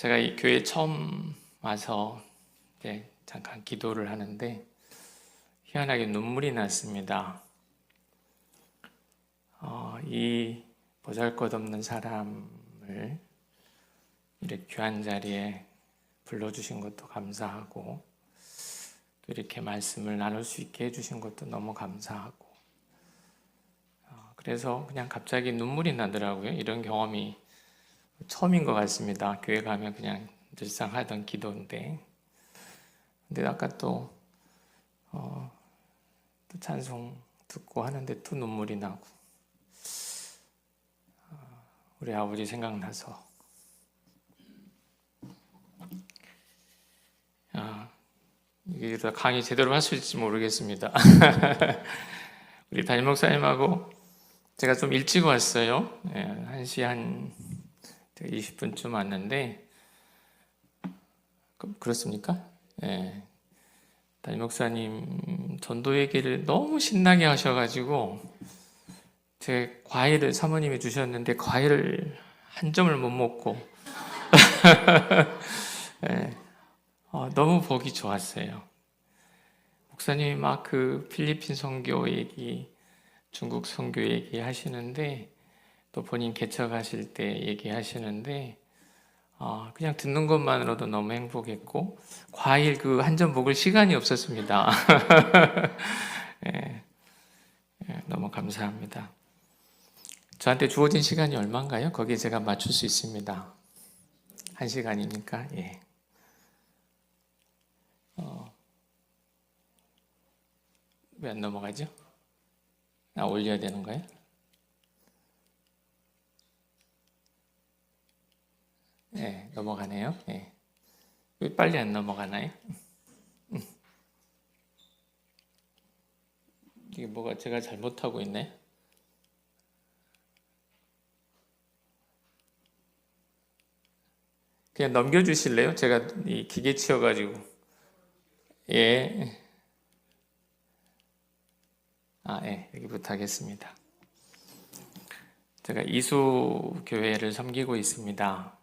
제가 이 교회 처음 와서 잠깐 기도를 하는데 희한하게 눈물이 났습니다. 이 보잘것없는 사람을 이렇게 귀한 자리에 불러주신 것도 감사하고 또 이렇게 말씀을 나눌 수 있게 해주신 것도 너무 감사하고 그래서 그냥 갑자기 눈물이 나더라고요. 이런 경험이 처음인 것 같습니다. 교회 가면 그냥 늘상 하던 기도인데 근데 아까 또 찬송 듣고 하는데 또 눈물이 나고 우리 아버지 생각나서 이게 강의 제대로 할 수 있을지 모르겠습니다. 우리 담임 목사님하고 제가 좀 일찍 왔어요. 1시 한 20분쯤 왔는데 그렇습니까? 담임 목사님 전도 얘기를 너무 신나게 하셔가지고 제 과일을 사모님이 주셨는데 과일을 한 점을 못 먹고 너무 보기 좋았어요. 목사님이 막 그 필리핀 선교 얘기, 중국 선교 얘기 하시는데 또 본인 개척하실 때 얘기하시는데 그냥 듣는 것만으로도 너무 행복했고 과일 그 한 점 먹을 시간이 없었습니다. 너무 감사합니다. 저한테 주어진 시간이 얼마인가요? 거기에 제가 맞출 수 있습니다. 1시간이니까 왜 안 넘어가죠? 올려야 되는 거예요? 넘어가네요. 왜 빨리 안 넘어가나요? 이게 뭐가 제가 잘못하고 있네? 그냥 넘겨주실래요? 제가 이 기계 치여가지고. 여기부터 하겠습니다. 제가 이수교회를 섬기고 있습니다.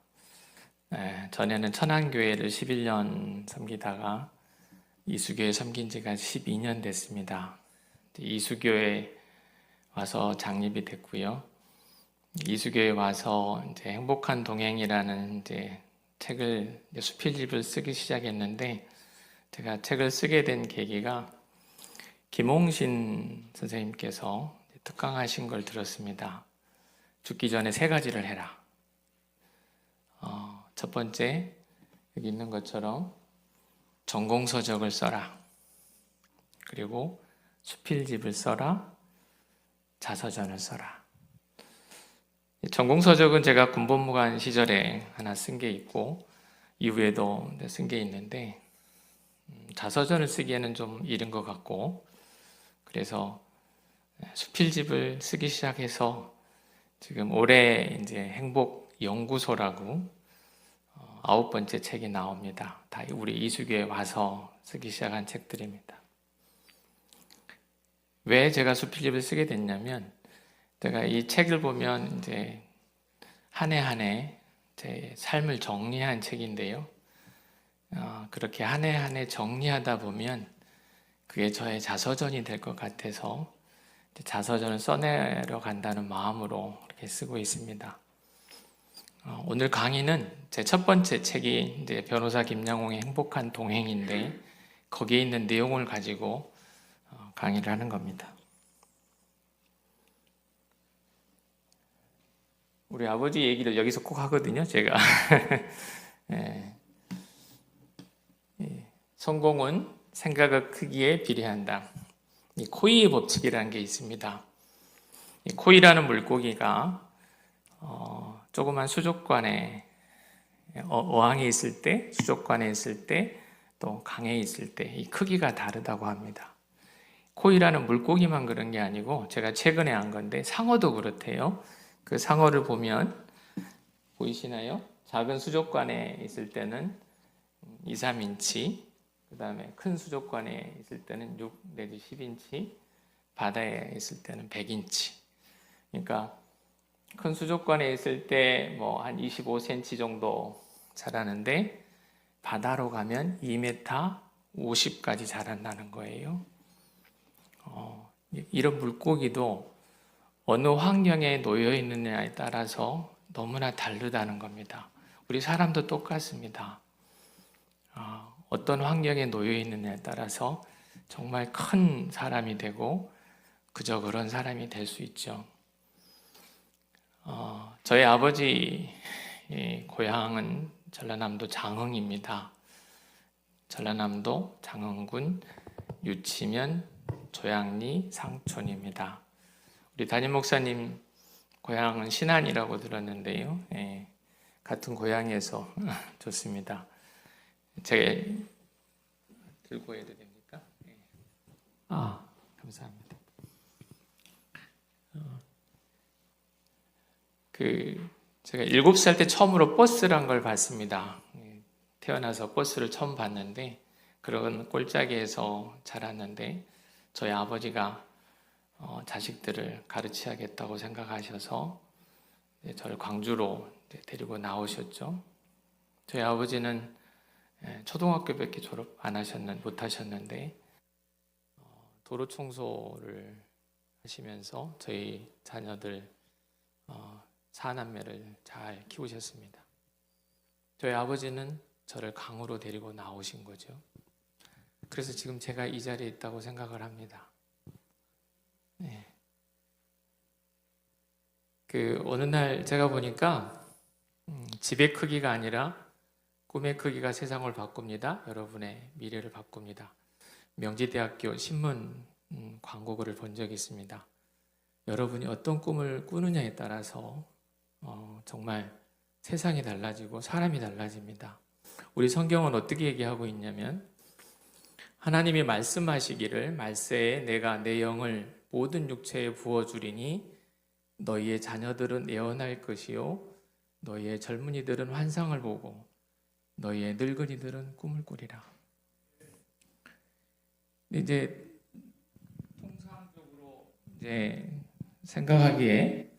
전에는 천안교회를 11년 섬기다가 이수교회 섬긴 지가 12년 됐습니다. 이수교회 와서 장립이 됐고요. 이수교회 와서 이제 행복한 동행이라는 책을 수필집을 쓰기 시작했는데 제가 책을 쓰게 된 계기가 김홍신 선생님께서 특강하신 걸 들었습니다. 죽기 전에 3가지를 해라. 첫 번째, 여기 있는 것처럼 전공서적을 써라. 그리고 수필집을 써라. 자서전을 써라. 전공서적은 제가 군법무관 시절에 하나 쓴 게 있고 이후에도 쓴 게 있는데 자서전을 쓰기에는 좀 이른 것 같고 그래서 수필집을 쓰기 시작해서 지금 올해 이제 행복연구소라고 9번째 책이 나옵니다. 다 우리 이수교에 와서 쓰기 시작한 책들입니다. 왜 제가 수필집을 쓰게 됐냐면 제가 이 책을 보면 이제 한 해 한 해 제 삶을 정리한 책인데요. 그렇게 한 해 한 해 정리하다 보면 그게 저의 자서전이 될 것 같아서 자서전을 써내려 간다는 마음으로 이렇게 쓰고 있습니다. 오늘 강의는 제 첫 번째 책이 이제 변호사 김양홍의 행복한 동행인데 거기에 있는 내용을 가지고 강의를 하는 겁니다. 우리 아버지 얘기를 여기서 꼭 하거든요, 제가. 성공은 생각의 크기에 비례한다. 이 코이의 법칙이라는 게 있습니다. 이 코이라는 물고기가 조그만 수족관에 어항에 있을 때, 수족관에 있을 때, 또 강에 있을 때 이 크기가 다르다고 합니다. 코이라는 물고기만 그런 게 아니고 제가 최근에 한 건데 상어도 그렇대요. 그 상어를 보면 보이시나요? 작은 수족관에 있을 때는 2, 3인치, 그 다음에 큰 수족관에 있을 때는 6 내지 10인치, 바다에 있을 때는 100인치. 그러니까 큰 수족관에 있을 때 뭐 한 25cm 정도 자라는데 바다로 가면 2m 50까지 자란다는 거예요. 이런 물고기도 어느 환경에 놓여 있느냐에 따라서 너무나 다르다는 겁니다. 우리 사람도 똑같습니다. 어떤 환경에 놓여 있느냐에 따라서 정말 큰 사람이 되고 그저 그런 사람이 될 수 있죠. 저희 아버지 고향은 전라남도 장흥입니다. 전라남도 장흥군 유치면 조양리 상촌입니다. 우리 담임 목사님 고향은 신안이라고 들었는데요. 같은 고향에서 좋습니다. 제가 들고 해도 됩니까? 감사합니다. 제가 7살 때 처음으로 버스란 걸 봤습니다. 태어나서 버스를 처음 봤는데 그런 꼴짜기에서 자랐는데 저희 아버지가 자식들을 가르쳐야겠다고 생각하셔서 저를 광주로 데리고 나오셨죠. 저희 아버지는 초등학교밖에 졸업 못 하셨는데 도로 청소를 하시면서 저희 자녀들 사남매를 잘 키우셨습니다. 저희 아버지는 저를 강으로 데리고 나오신 거죠. 그래서 지금 제가 이 자리에 있다고 생각을 합니다. 어느 날 제가 보니까 집의 크기가 아니라 꿈의 크기가 세상을 바꿉니다. 여러분의 미래를 바꿉니다. 명지대학교 신문 광고글을 본 적이 있습니다. 여러분이 어떤 꿈을 꾸느냐에 따라서 정말 세상이 달라지고 사람이 달라집니다. 우리 성경은 어떻게 얘기하고 있냐면 하나님이 말씀하시기를 말세에 내가 내 영을 모든 육체에 부어주리니 너희의 자녀들은 예언할 것이요 너희의 젊은이들은 환상을 보고 너희의 늙은이들은 꿈을 꾸리라. 이제 통상적으로 생각하기에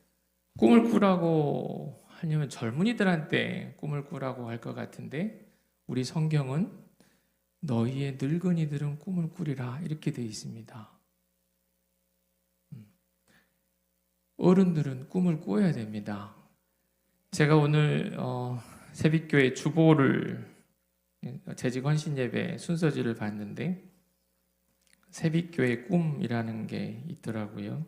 꿈을 꾸라고 하려면 젊은이들한테 꿈을 꾸라고 할 것 같은데 우리 성경은 너희의 늙은이들은 꿈을 꾸리라 이렇게 되어 있습니다. 어른들은 꿈을 꿔야 됩니다. 제가 오늘 새빛교회 주보를 재직 헌신 예배 순서지를 봤는데 새빛교회 꿈이라는 게 있더라고요.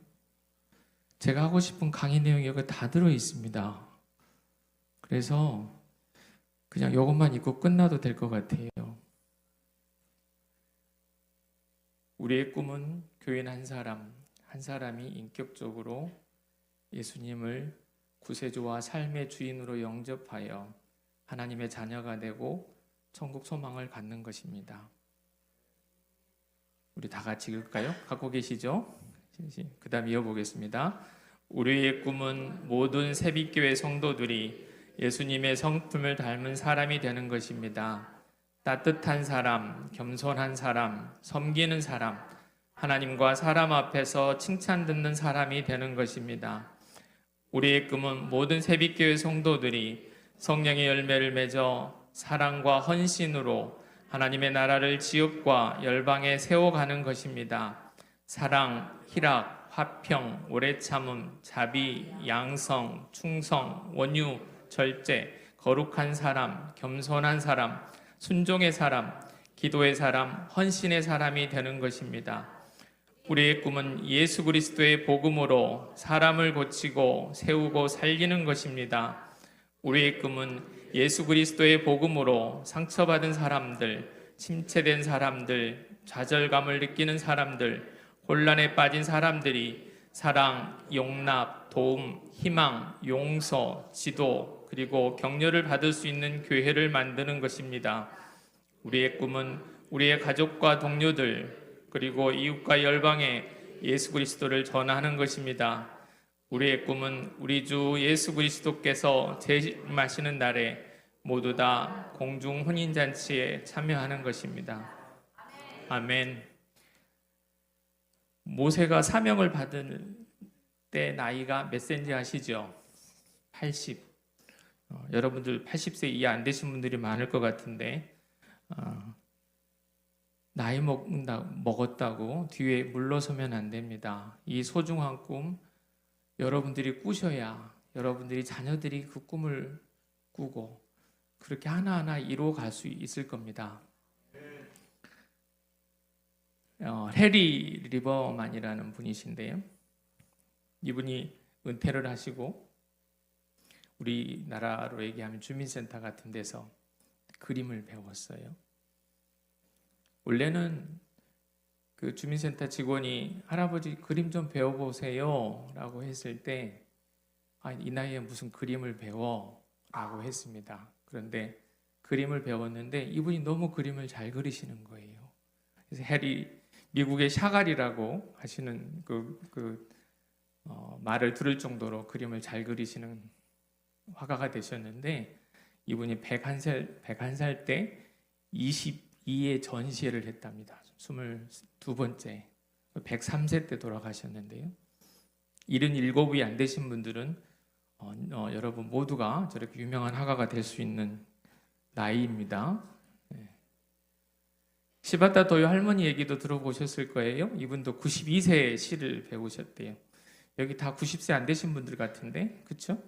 제가 하고 싶은 강의 내용이 여기 다 들어 있습니다. 그래서 그냥 이것만 읽고 끝나도 될 것 같아요. 우리의 꿈은 교인 한 사람이 인격적으로 예수님을 구세주와 삶의 주인으로 영접하여 하나님의 자녀가 되고 천국 소망을 갖는 것입니다. 우리 다 같이 읽을까요? 갖고 계시죠? 그 다음 이어보겠습니다. 우리의 꿈은 모든 새빛교회 성도들이 예수님의 성품을 닮은 사람이 되는 것입니다. 따뜻한 사람, 겸손한 사람, 섬기는 사람, 하나님과 사람 앞에서 칭찬 듣는 사람이 되는 것입니다. 우리의 꿈은 모든 새빛교회 성도들이 성령의 열매를 맺어 사랑과 헌신으로 하나님의 나라를 지역과 열방에 세워가는 것입니다. 사랑, 희락, 화평, 오래 참음, 자비, 양성, 충성, 원유, 절제, 거룩한 사람, 겸손한 사람, 순종의 사람, 기도의 사람, 헌신의 사람이 되는 것입니다. 우리의 꿈은 예수 그리스도의 복음으로 사람을 고치고 세우고 살리는 것입니다. 우리의 꿈은 예수 그리스도의 복음으로 상처받은 사람들, 침체된 사람들, 좌절감을 느끼는 사람들, 혼란에 빠진 사람들이 사랑, 용납, 도움, 희망, 용서, 지도, 그리고 격려를 받을 수 있는 교회를 만드는 것입니다. 우리의 꿈은 우리의 가족과 동료들, 그리고 이웃과 열방에 예수 그리스도를 전하는 것입니다. 우리의 꿈은 우리 주 예수 그리스도께서 재림하시는 날에 모두 다 공중 혼인잔치에 참여하는 것입니다. 아멘. 모세가 사명을 받은 때 나이가 몇 세인지 아시죠? 80. 여러분들 80세 이하 안 되신 분들이 많을 것 같은데 나이 먹었다고 뒤에 물러서면 안 됩니다. 이 소중한 꿈 여러분들이 꾸셔야 여러분들이 자녀들이 그 꿈을 꾸고 그렇게 하나하나 이루어갈 수 있을 겁니다. 해리 리버만이라는 분이신데요. 이분이 은퇴를 하시고 우리나라로 얘기하면 주민센터 같은 데서 그림을 배웠어요. 원래는 그 주민센터 직원이 할아버지 그림 좀 배워보세요 라고 했을 때 이 나이에 무슨 그림을 배워 라고 했습니다. 그런데 그림을 배웠는데 이분이 너무 그림을 잘 그리시는 거예요. 그래서 미국의 샤갈이라고 하시는 말을 들을 정도로 그림을 잘 그리시는 화가가 되셨는데 이분이 101살 때 22회 전시회를 했답니다. 22번째 103세 때 돌아가셨는데요. 77이 안 되신 분들은 여러분 모두가 저렇게 유명한 화가가 될 수 있는 나이입니다. 시바타 도요 할머니 얘기도 들어보셨을 거예요. 이분도 92세에 시를 배우셨대요. 여기 다 90세 안 되신 분들 같은데, 그렇죠?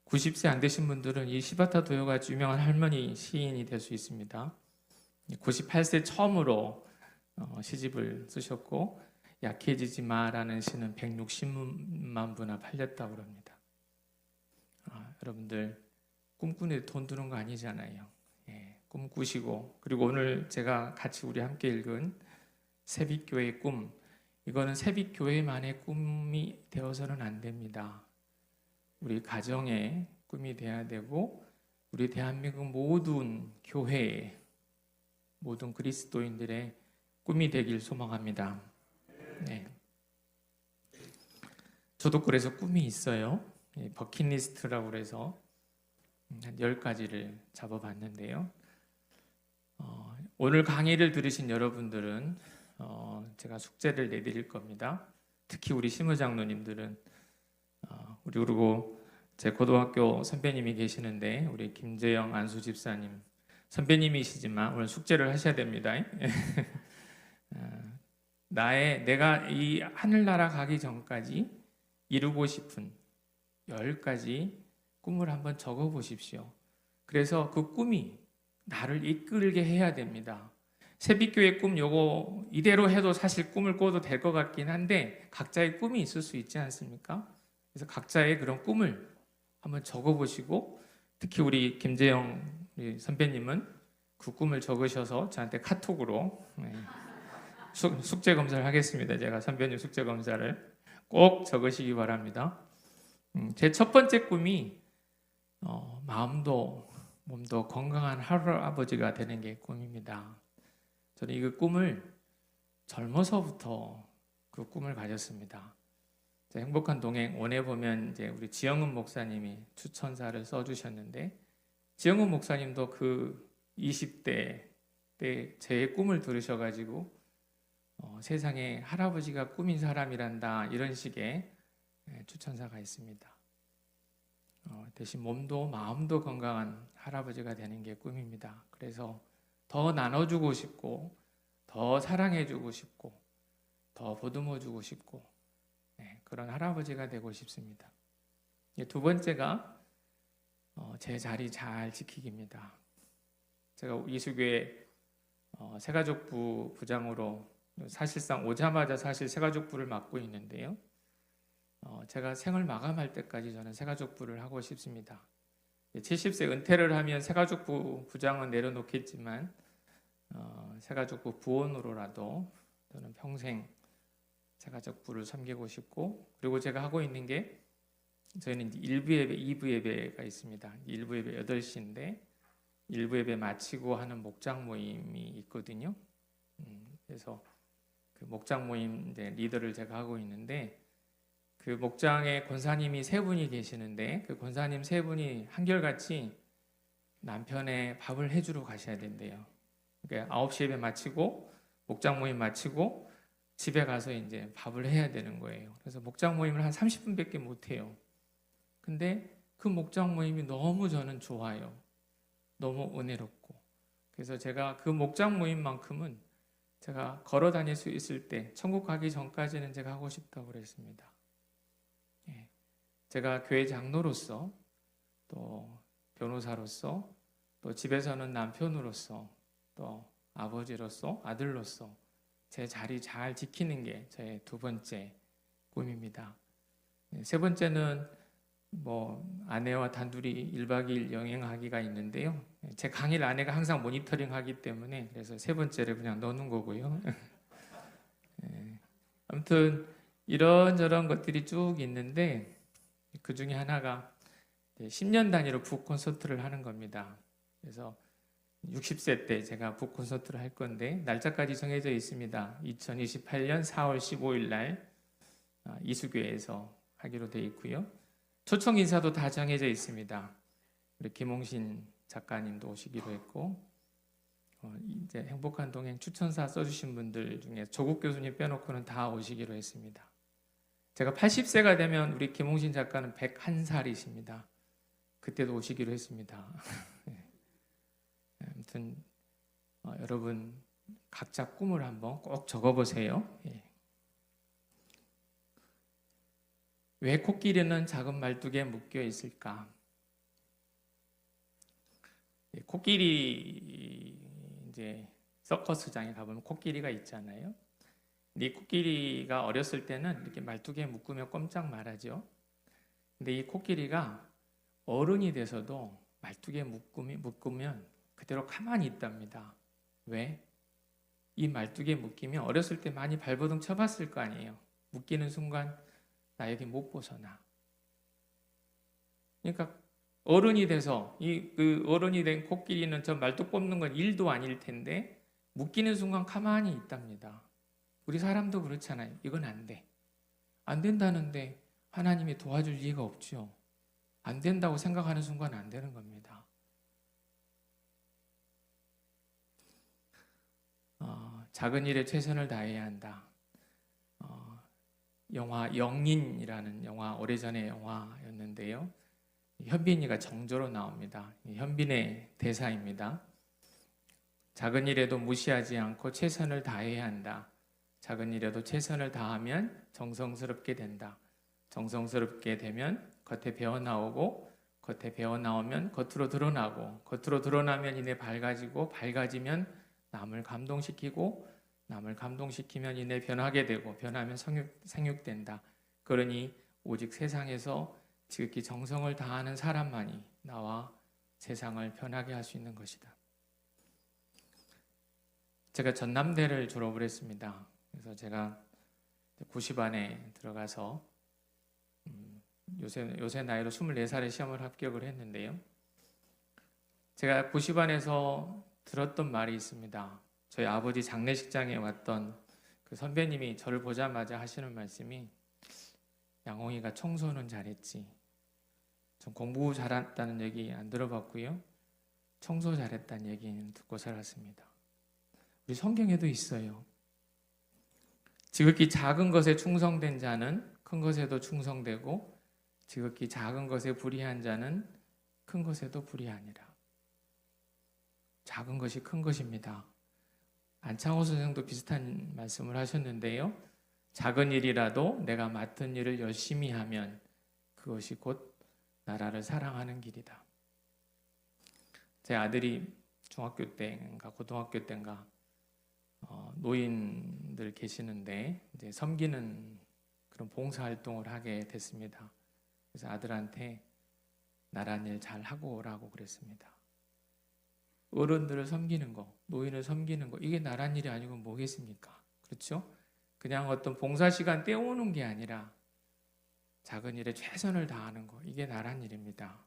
90세 안 되신 분들은 이 시바타 도요가 유명한 할머니 시인이 될 수 있습니다. 98세 처음으로 시집을 쓰셨고 약해지지 마라는 시는 160만 부나 팔렸다고 합니다. 여러분들 꿈꾸는데 돈 드는 거 아니잖아요. 꿈꾸시고 그리고 오늘 제가 같이 우리 함께 읽은 새빛교회의 꿈, 이거는 새빛교회만의 꿈이 되어서는 안 됩니다. 우리 가정의 꿈이 돼야 되고 우리 대한민국 모든 교회의 모든 그리스도인들의 꿈이 되길 소망합니다. 네. 저도 그래서 꿈이 있어요. 버킷리스트라고 그래서 한 10가지를 잡아봤는데요. 오늘 강의를 들으신 여러분들은 제가 숙제를 내드릴 겁니다. 특히 우리 심우장로님들은 그리고 제 고등학교 선배님이 계시는데 우리 김재영 안수 집사님 선배님이시지만 오늘 숙제를 하셔야 됩니다. 내가 이 하늘나라 가기 전까지 이루고 싶은 10가지 꿈을 한번 적어 보십시오. 그래서 그 꿈이 나를 이끌게 해야 됩니다. 새빛교회 꿈 요거 이대로 해도 사실 꿈을 꿔도 될 것 같긴 한데 각자의 꿈이 있을 수 있지 않습니까? 그래서 각자의 그런 꿈을 한번 적어 보시고 특히 우리 김재영 선배님은 그 꿈을 적으셔서 저한테 카톡으로 숙제 검사를 하겠습니다. 제가 선배님 숙제 검사를 꼭 적으시기 바랍니다. 제 첫 번째 꿈이 마음도 몸도 건강한 할아버지가 되는 게 꿈입니다. 저는 이 꿈을 젊어서부터 그 꿈을 가졌습니다. 행복한 동행 원에 보면 이제 우리 지영은 목사님이 추천사를 써주셨는데 지영은 목사님도 그 20대 때 제 꿈을 들으셔가지고 세상에 할아버지가 꿈인 사람이란다 이런 식의 추천사가 있습니다. 대신 몸도 마음도 건강한 할아버지가 되는 게 꿈입니다. 그래서 더 나눠주고 싶고 더 사랑해주고 싶고 더 보듬어주고 싶고 그런 할아버지가 되고 싶습니다. 두 번째가 제 자리 잘 지키기입니다. 제가 이수교회 새가족부 부장으로 사실상 오자마자 사실 새가족부를 맡고 있는데요. 제가 생을 마감할 때까지 저는 새가족부를 하고 싶습니다. 70세 은퇴를 하면 새가족부 부장은 내려놓겠지만 새가족부 부원으로라도 저는 평생 새가족부를 섬기고 싶고 그리고 제가 하고 있는 게 저희는 1부 예배, 2부 예배가 있습니다. 1부 예배 8시인데 1부 예배 마치고 하는 목장 모임이 있거든요. 그래서 그 목장 모임 이제 리더를 제가 하고 있는데 그 목장에 권사님이 3분이 계시는데 그 권사님 3분이 한결같이 남편의 밥을 해주러 가셔야 된대요. 그러니까 9시 예배 마치고 목장 모임 마치고 집에 가서 이제 밥을 해야 되는 거예요. 그래서 목장 모임을 한 30분밖에 못 해요. 근데 그 목장 모임이 너무 저는 좋아요. 너무 은혜롭고. 그래서 제가 그 목장 모임만큼은 제가 걸어 다닐 수 있을 때 천국 가기 전까지는 제가 하고 싶다고 그랬습니다. 예. 제가 교회 장로로서 또 변호사로서 또 집에서는 남편으로서 또 아버지로서 아들로서 제 자리 잘 지키는 게 저의 두 번째 꿈입니다. 세 번째는 아내와 단둘이 1박 2일 여행하기가 있는데요. 제 강의를 아내가 항상 모니터링 하기 때문에 그래서 세 번째를 그냥 넣는 거고요. 아무튼 이런저런 것들이 쭉 있는데 그 중에 하나가 10년 단위로 북 콘서트를 하는 겁니다. 그래서 60세 때 제가 북 콘서트를 할 건데 날짜까지 정해져 있습니다. 2028년 4월 15일 날 이수교에서 하기로 되어 있고요. 초청 인사도 다 정해져 있습니다. 우리 김홍신 작가님도 오시기로 했고 이제 행복한 동행 추천사 써주신 분들 중에 조국 교수님 빼놓고는 다 오시기로 했습니다. 제가 80세가 되면 우리 김홍신 작가는 101살이십니다. 그때도 오시기로 했습니다. 아무튼 여러분 각자 꿈을 한번 꼭 적어보세요. 왜 코끼리는 작은 말뚝에 묶여 있을까? 코끼리 이제 서커스장에 가보면 코끼리가 있잖아요. 이 코끼리가 어렸을 때는 이렇게 말뚝에 묶으면 꼼짝 말하죠. 근데 이 코끼리가 어른이 돼서도 말뚝에 묶으면 그대로 가만히 있답니다. 왜? 이 말뚝에 묶이면 어렸을 때 많이 발버둥 쳐봤을 거 아니에요. 묶이는 순간 나 여기 못 벗어나. 그러니까 어른이 돼서 그 어른이 된 코끼리는 저 말뚝 뽑는 건 일도 아닐 텐데 묶이는 순간 가만히 있답니다. 우리 사람도 그렇잖아요. 이건 안 돼. 안 된다는데 하나님이 도와줄 리가 없죠. 안 된다고 생각하는 순간 안 되는 겁니다. 작은 일에 최선을 다해야 한다. 영화 영린이라는 영화 오래전의 영화였는데요. 현빈이가 정조로 나옵니다. 현빈의 대사입니다. 작은 일에도 무시하지 않고 최선을 다해야 한다. 작은 일에도 최선을 다하면 정성스럽게 된다. 정성스럽게 되면 겉에 배어나오고 겉에 배어나오면 겉으로 드러나고 겉으로 드러나면 이내 밝아지고 밝아지면 남을 감동시키고 남을 감동시키면 이내 변하게 되고 변하면 생육된다. 그러니 오직 세상에서 지극히 정성을 다하는 사람만이 나와 세상을 변하게 할 수 있는 것이다. 제가 전남대를 졸업을 했습니다. 그래서 제가 90안에 들어가서 요새 나이로 24살에 시험을 합격을 했는데요. 제가 90안에서 들었던 말이 있습니다. 저희 아버지 장례식장에 왔던 그 선배님이 저를 보자마자 하시는 말씀이 양홍이가 청소는 잘했지. 전 공부 잘했다는 얘기 안 들어봤고요. 청소 잘했다는 얘기는 듣고 살았습니다. 우리 성경에도 있어요. 지극히 작은 것에 충성된 자는 큰 것에도 충성되고 지극히 작은 것에 불의한 자는 큰 것에도 불의하니라. 작은 것이 큰 것입니다. 안창호 선생도 비슷한 말씀을 하셨는데요. 작은 일이라도 내가 맡은 일을 열심히 하면 그것이 곧 나라를 사랑하는 길이다. 제 아들이 중학교 때인가 고등학교 때인가 노인들 계시는데 이제 섬기는 그런 봉사활동을 하게 됐습니다. 그래서 아들한테 나란 일 잘 하고 오라고 그랬습니다. 어른들을 섬기는 거, 노인을 섬기는 거, 이게 나란 일이 아니고 뭐겠습니까? 그렇죠? 그냥 어떤 봉사 시간 때우는 게 아니라 작은 일에 최선을 다하는 거, 이게 나란 일입니다.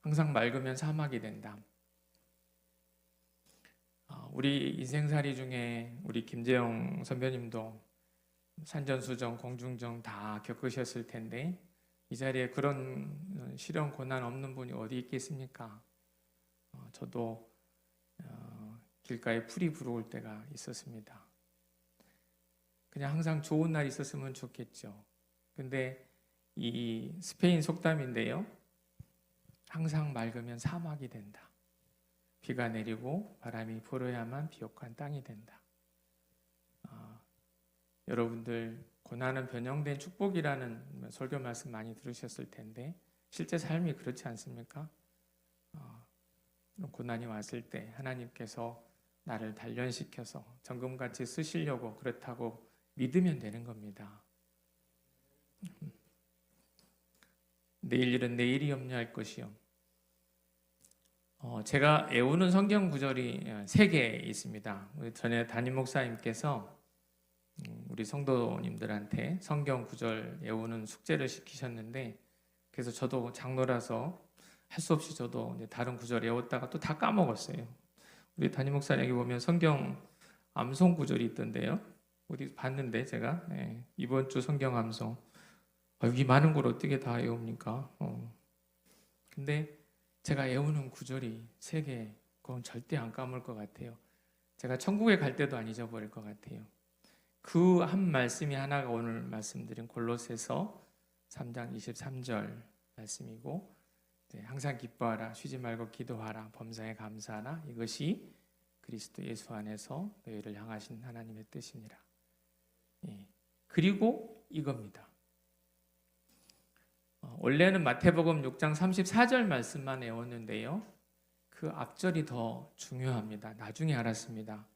항상 맑으면 사막이 된다. 우리 인생살이 중에 우리 김재영 선배님도 산전수전, 공중전 다 겪으셨을 텐데 이 자리에 그런 시련, 고난 없는 분이 어디 있겠습니까? 저도 길가에 풀이 불어올 때가 있었습니다. 그냥 항상 좋은 날 있었으면 좋겠죠. 근데 이 스페인 속담인데요. 항상 맑으면 사막이 된다. 비가 내리고 바람이 불어야만 비옥한 땅이 된다. 여러분들 고난은 변형된 축복이라는 설교 말씀 많이 들으셨을 텐데 실제 삶이 그렇지 않습니까? 고난이 왔을 때 하나님께서 나를 단련시켜서 정금같이 쓰시려고 그렇다고 믿으면 되는 겁니다. 내일 일은 내일이 염려할 것이요. 제가 애우는 성경 구절이 3개 있습니다. 전에 담임 목사님께서 우리 성도님들한테 성경 구절 외우는 숙제를 시키셨는데 그래서 저도 장로라서 할 수 없이 저도 다른 구절 외웠다가 또 다 까먹었어요. 우리 담임 목사님 여기 보면 성경 암송 구절이 있던데요. 어디 봤는데 제가 이번 주 성경 암송 여기 많은 걸 어떻게 다 외웁니까? 근데 제가 외우는 구절이 3개 그건 절대 안 까먹을 것 같아요. 제가 천국에 갈 때도 안 잊어버릴 것 같아요. 그 한 말씀이 하나가 오늘 말씀드린 골로새서 3장 23절 말씀이고 항상 기뻐하라 쉬지 말고 기도하라 범사에 감사하라 이것이 그리스도 예수 안에서 너희를 향하신 하나님의 뜻이니라. 그리고 이겁니다. 원래는 마태복음 6장 34절 말씀만 외웠는데요. 그 앞절이 더 중요합니다. 나중에 알았습니다.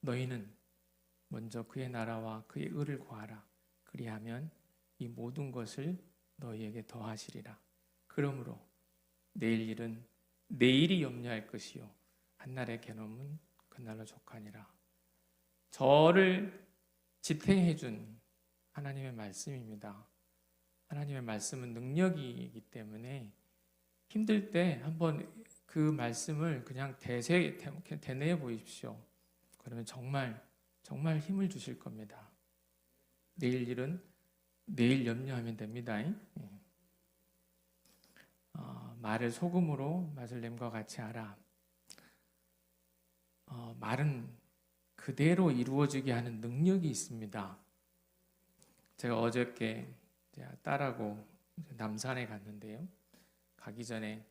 너희는 먼저 그의 나라와 그의 의를 구하라. 그리하면 이 모든 것을 너희에게 더하시리라. 그러므로 내일 일은 내일이 염려할 것이요 한날의 괴로움은 그날로 족하니라. 저를 지탱해 준 하나님의 말씀입니다. 하나님의 말씀은 능력이기 때문에 힘들 때 한번 그 말씀을 그냥 되뇌어 보십시오. 그러면 정말 힘을 주실 겁니다. 내일 일은 내일 염려하면 됩니다. 말을 소금으로 맛을 냄과 같이 하라. 말은 그대로 이루어지게 하는 능력이 있습니다. 제가 어저께 딸하고 남산에 갔는데요. 가기 전에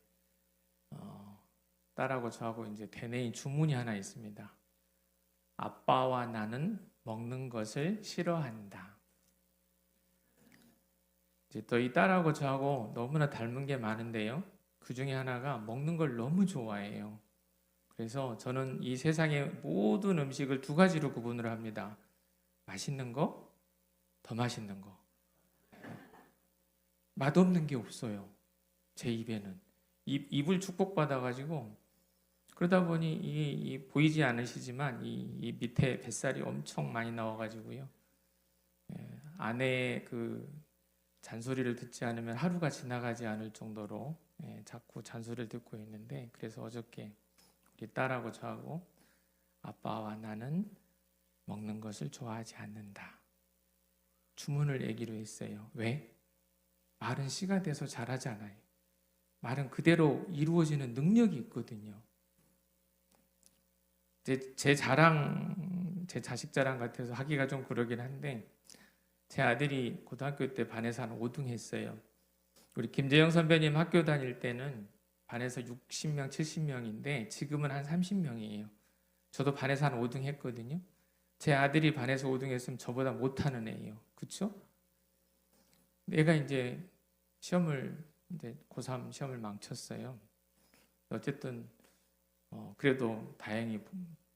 딸하고 저하고 이제 되뇌인 주문이 하나 있습니다. 아빠와 나는 먹는 것을 싫어한다. 이제 또 이 딸하고 저하고 너무나 닮은 게 많은데요. 그 중에 하나가 먹는 걸 너무 좋아해요. 그래서 저는 이 세상의 모든 음식을 2가지로 구분을 합니다. 맛있는 거, 더 맛있는 거. 맛없는 게 없어요. 제 입에는. 입을 축복받아가지고 그러다 보니 이 보이지 않으시지만 이 밑에 뱃살이 엄청 많이 나와가지고요. 아내의 그 잔소리를 듣지 않으면 하루가 지나가지 않을 정도로 자꾸 잔소리를 듣고 있는데 그래서 어저께 우리 딸하고 저하고 아빠와 나는 먹는 것을 좋아하지 않는다. 주문을 내기로 했어요. 왜? 말은 씨가 돼서 자라잖아요. 말은 그대로 이루어지는 능력이 있거든요. 제 자식 자랑 같아서 하기가 좀 그러긴 한데 제 아들이 고등학교 때 반에서 한 5등 했어요. 우리 김재영 선배님 학교 다닐 때는 반에서 60명, 70명인데 지금은 한 30명이에요. 저도 반에서 한 5등 했거든요. 제 아들이 반에서 5등 했으면 저보다 못하는 애예요. 그렇죠? 얘가 이제 고3 시험을 망쳤어요. 어쨌든 그래도 다행히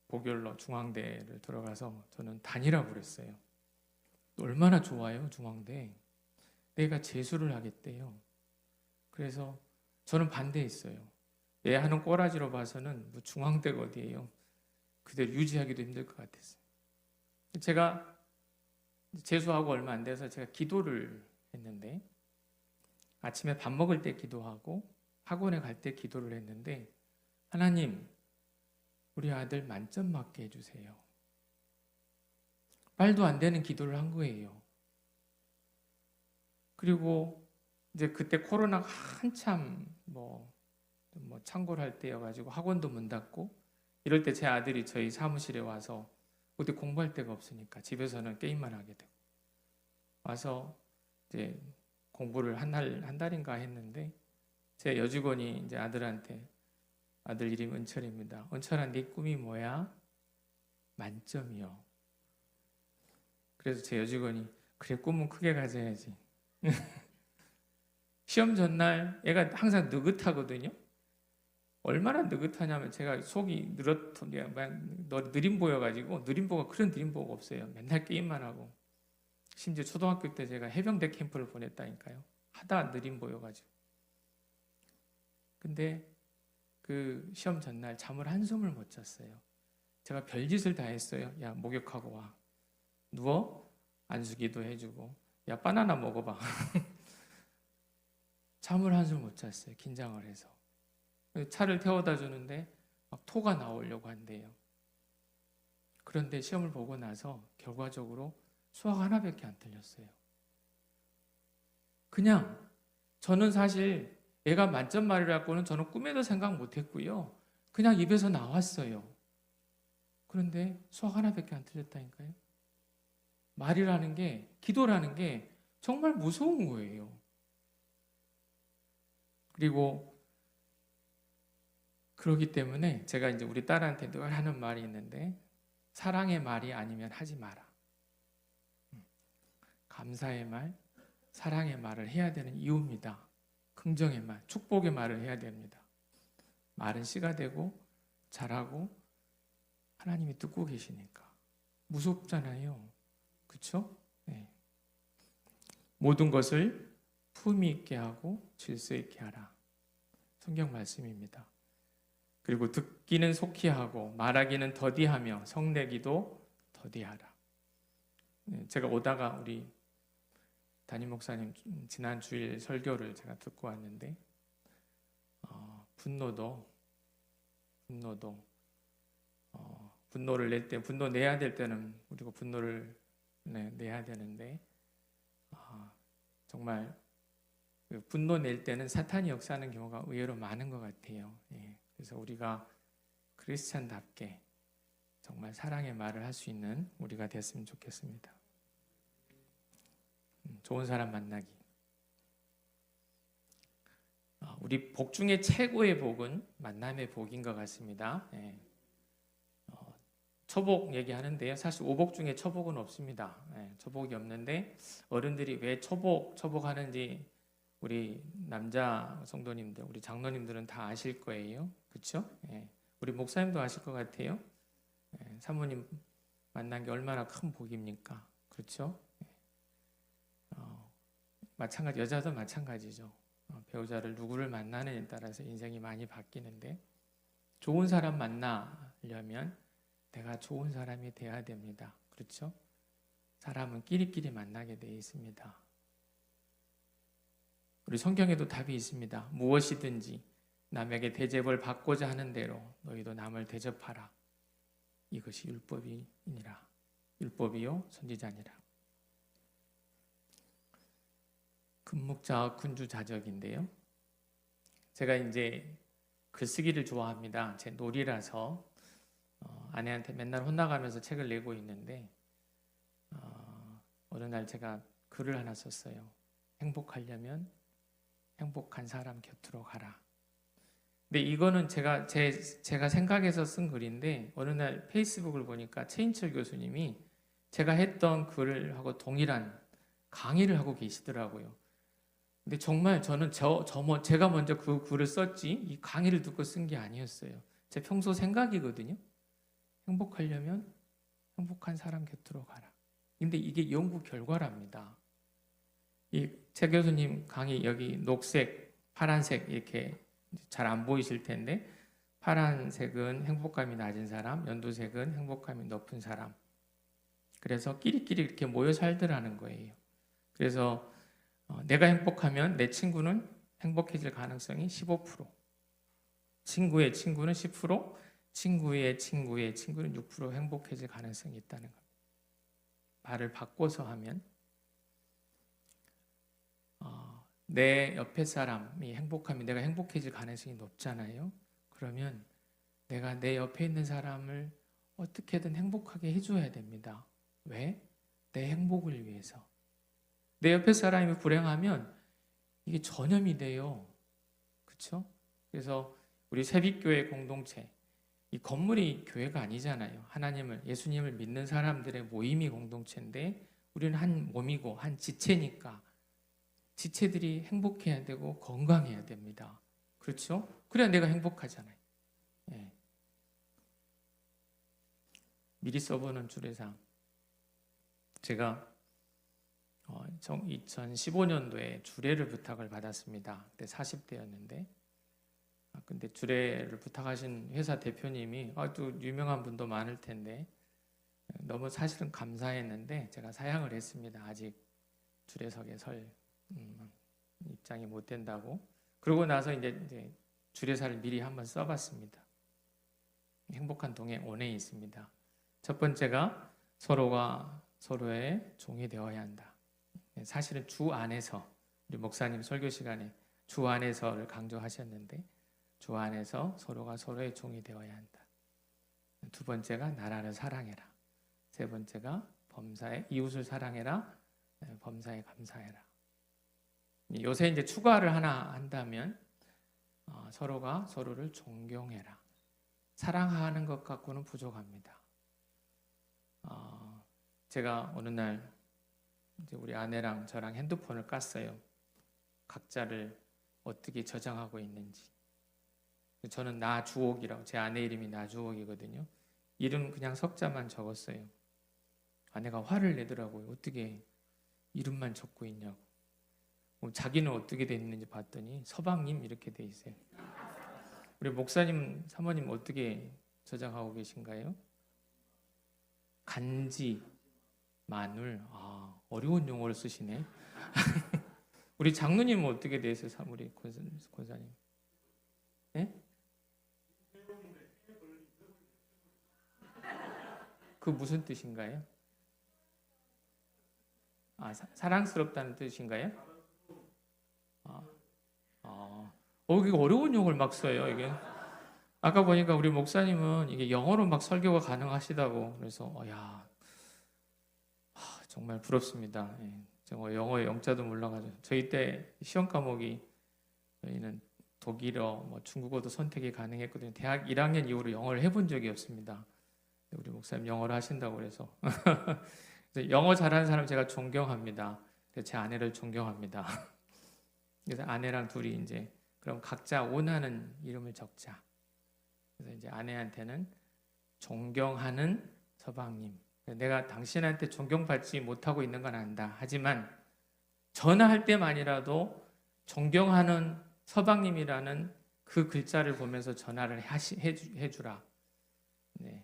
보결로 중앙대를 들어가서 저는 다니라고 그랬어요. 얼마나 좋아요, 중앙대. 내가 재수를 하겠대요. 그래서 저는 반대했어요. 얘 하는 꼬라지로 봐서는 뭐 중앙대가 어디예요. 그대로 유지하기도 힘들 것 같았어요. 제가 재수하고 얼마 안 돼서 제가 기도를 했는데 아침에 밥 먹을 때 기도하고 학원에 갈 때 기도를 했는데 하나님, 우리 아들 만점 맞게 해주세요. 말도 안 되는 기도를 한 거예요. 그리고 이제 그때 코로나가 한참 창고를 할 때여가지고 학원도 문 닫고 이럴 때 제 아들이 저희 사무실에 와서 어디 공부할 데가 없으니까 집에서는 게임만 하게 되고 와서 이제 공부를 한 달인가 했는데 제 여직원이 이제 아들한테, 아들 이름 은철입니다. 은철아, 네 꿈이 뭐야? 만점이요. 그래서 제 여직원이, 그래, 꿈은 크게 가져야지. 시험 전날 애가 항상 느긋하거든요. 얼마나 느긋하냐면 제가 속이 느림 보여가지고, 느림보가 그런 느림보가 없어요. 맨날 게임만 하고. 심지어 초등학교 때 제가 해병대 캠프를 보냈다니까요. 하다 느림 보여가지고. 근데 그 시험 전날 잠을 한숨을 못 잤어요. 제가 별짓을 다 했어요. 야, 목욕하고 와. 누워? 안수기도 해주고. 야, 바나나 먹어봐. 잠을 한숨 못 잤어요. 긴장을 해서. 차를 태워다 주는데 막 토가 나오려고 한대요. 그런데 시험을 보고 나서 결과적으로 수학 하나밖에 안 틀렸어요. 그냥 저는 사실 애가 만점 말이라고는 저는 꿈에도 생각 못 했고요. 그냥 입에서 나왔어요. 그런데 수학 하나밖에 안 틀렸다니까요. 말이라는 게, 기도라는 게 정말 무서운 거예요. 그리고 그러기 때문에 제가 이제 우리 딸한테 늘 하는 말이 있는데, 사랑의 말이 아니면 하지 마라. 감사의 말, 사랑의 말을 해야 되는 이유입니다. 긍정의 말, 축복의 말을 해야 됩니다. 말은 씨가 되고 잘하고 하나님이 듣고 계시니까. 무섭잖아요. 그렇죠? 네. 모든 것을 품위 있게 하고 질서 있게 하라. 성경 말씀입니다. 그리고 듣기는 속히 하고 말하기는 더디하며 성내기도 더디하라. 제가 오다가 우리 담임 목사님 지난 주일 설교를 제가 듣고 왔는데 분노를 낼 때, 분노 내야 될 때는 우리가 분노를 내야 되는데 정말 분노 낼 때는 사탄이 역사하는 경우가 의외로 많은 것 같아요. 그래서 우리가 크리스찬답게 정말 사랑의 말을 할 수 있는 우리가 됐으면 좋겠습니다. 좋은 사람 만나기. 우리 복 중에 최고의 복은 만남의 복인 것 같습니다. 초복 얘기하는데요. 사실 오복 중에 초복은 없습니다. 초복이 없는데 어른들이 왜 초복하는지 우리 남자 성도님들, 우리 장로님들은 다 아실 거예요. 그렇죠? 우리 목사님도 아실 것 같아요. 사모님 만난 게 얼마나 큰 복입니까? 그렇죠? 마찬가지, 여자도 마찬가지죠. 배우자를 누구를 만나느냐에 따라서 인생이 많이 바뀌는데, 좋은 사람 만나려면 내가 좋은 사람이 돼야 됩니다. 그렇죠? 사람은 끼리끼리 만나게 되어 있습니다. 우리 성경에도 답이 있습니다. 무엇이든지 남에게 대접을 받고자 하는 대로 너희도 남을 대접하라. 이것이 율법이니라. 율법이요 선지자니라. 금묵자와 군주자적인데요. 제가 이제 글쓰기를 좋아합니다. 제 놀이라서 아내한테 맨날 혼나가면서 책을 내고 있는데 어느 날 제가 글을 하나 썼어요. 행복하려면 행복한 사람 곁으로 가라. 근데 이거는 제가 생각해서 쓴 글인데 어느 날 페이스북을 보니까 최인철 교수님이 제가 했던 글을 하고 동일한 강의를 하고 계시더라고요. 근데 정말 저는 제가 먼저 그 글을 썼지 이 강의를 듣고 쓴 게 아니었어요. 제 평소 생각이거든요. 행복하려면 행복한 사람 곁으로 가라. 근데 이게 연구 결과랍니다. 이 최 교수님 강의 여기 녹색, 파란색 이렇게 잘 안 보이실 텐데 파란색은 행복감이 낮은 사람, 연두색은 행복감이 높은 사람. 그래서 끼리끼리 이렇게 모여 살더라는 거예요. 그래서 내가 행복하면 내 친구는 행복해질 가능성이 15%, 친구의 친구는 10%, 친구의 친구는 6% 행복해질 가능성이 있다는 겁니다. 말을 바꿔서 하면 내 옆에 사람이 행복하면 내가 행복해질 가능성이 높잖아요. 그러면 내가 내 옆에 있는 사람을 어떻게든 행복하게 해줘야 됩니다. 왜? 내 행복을 위해서. 내 옆에 사람이 불행하면 이게 전염이 돼요. 그렇죠? 그래서 우리 새빛교회 공동체, 이 건물이 교회가 아니잖아요. 하나님을, 예수님을 믿는 사람들의 모임이 공동체인데 우리는 한 몸이고 한 지체니까 지체들이 행복해야 되고 건강해야 됩니다. 그렇죠? 그래야 내가 행복하잖아요. 예. 미리 써보는 주례상. 제가 2015년도에 주례를 부탁을 받았습니다. 그때 40대였는데 근데 주례를 부탁하신 회사 대표님이 또 유명한 분도 많을 텐데 너무 사실은 감사했는데 제가 사양을 했습니다. 아직 주례석에 설 입장이 못 된다고. 그러고 나서 이제 주례사를 미리 한번 써봤습니다. 행복한 동행 원에 있습니다. 첫 번째가 서로가 서로의 종이 되어야 한다. 사실은 주 안에서 우리 목사님 설교 시간에 주 안에서를 강조하셨는데 주 안에서 서로가 서로의 종이 되어야 한다. 두 번째가 나라를 사랑해라. 세 번째가 범사에 이웃을 사랑해라. 범사에 감사해라. 요새 이제 추가를 하나 한다면 서로가 서로를 존경해라. 사랑하는 것 갖고는 부족합니다. 제가 어느 날 이제 우리 아내랑 저랑 핸드폰을 깠어요. 각자를 어떻게 저장하고 있는지. 저는 나주옥이라고, 제 아내 이름이 나주옥이거든요. 이름 그냥 석자만 적었어요. 아내가 화를 내더라고요. 어떻게 이름만 적고 있냐고. 자기는 어떻게 돼 있는지 봤더니 서방님 이렇게 돼 있어요. 우리 목사님, 사모님 어떻게 저장하고 계신가요? 간지, 마눌. 어려운 용어를 쓰시네. 우리 장로님은 어떻게 돼 있어요? 우리 권사님. 네? 그 무슨 뜻인가요? 사랑스럽다는 뜻인가요? 이게 어려운 용어를 막 써요, 이게. 아까 보니까 우리 목사님은 이게 영어로 막 설교가 가능하시다고. 그래서, 정말 부럽습니다. 예, 정말 영어의 영자도 몰라가지고. 저희 때 시험 과목이 저희는 독일어, 중국어도 선택이 가능했거든요. 대학 1학년 이후로 영어를 해본 적이 없습니다. 우리 목사님 영어를 하신다고 그래서. 그래서 영어 잘하는 사람 제가 존경합니다. 제 아내를 존경합니다. 그래서 아내랑 둘이 이제 그럼 각자 원하는 이름을 적자. 그래서 이제 아내한테는 존경하는 서방님. 내가 당신한테 존경받지 못하고 있는 건 안다. 하지만 전화할 때만이라도 존경하는 서방님이라는 그 글자를 보면서 전화를 해주라. 네.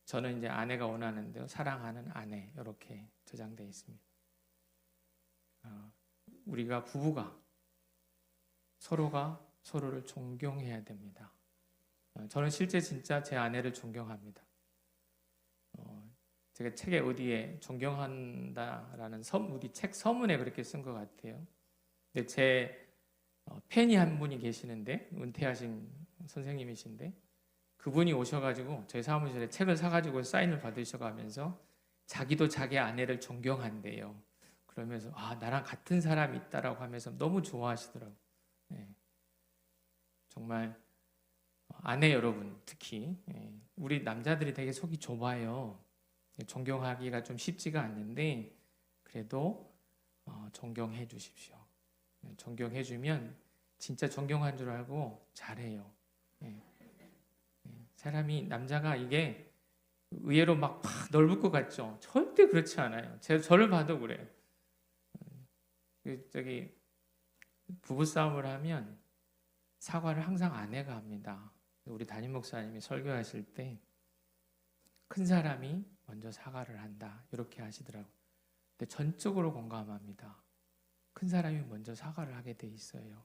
저는 이제 아내가 원하는데요. 사랑하는 아내 이렇게 저장되어 있습니다. 우리가 부부가 서로가 서로를 존경해야 됩니다. 저는 실제 진짜 제 아내를 존경합니다. 제가 책에 어디에 존경한다라는 우리 책 서문에 그렇게 쓴 것 같아요. 근데 제 팬이 한 분이 계시는데 은퇴하신 선생님이신데 그분이 오셔가지고 저희 사무실에 책을 사가지고 사인을 받으셔가면서 자기도 자기 아내를 존경한대요. 그러면서 나랑 같은 사람이 있다라고 하면서 너무 좋아하시더라고요. 네. 정말 아내 여러분 특히 우리 남자들이 되게 속이 좁아요. 존경하기가 좀 쉽지가 않는데 그래도 존경해 주십시오. 존경해 주면 진짜 존경한 줄 알고 잘해요. 사람이 남자가 이게 의외로 막 넓을 것 같죠? 절대 그렇지 않아요. 저를 봐도 그래요. 부부싸움을 하면 사과를 항상 아내가 합니다. 우리 담임 목사님이 설교하실 때 큰 사람이 먼저 사과를 한다 이렇게 하시더라고요. 근데 전적으로 공감합니다. 큰 사람이 먼저 사과를 하게 돼 있어요.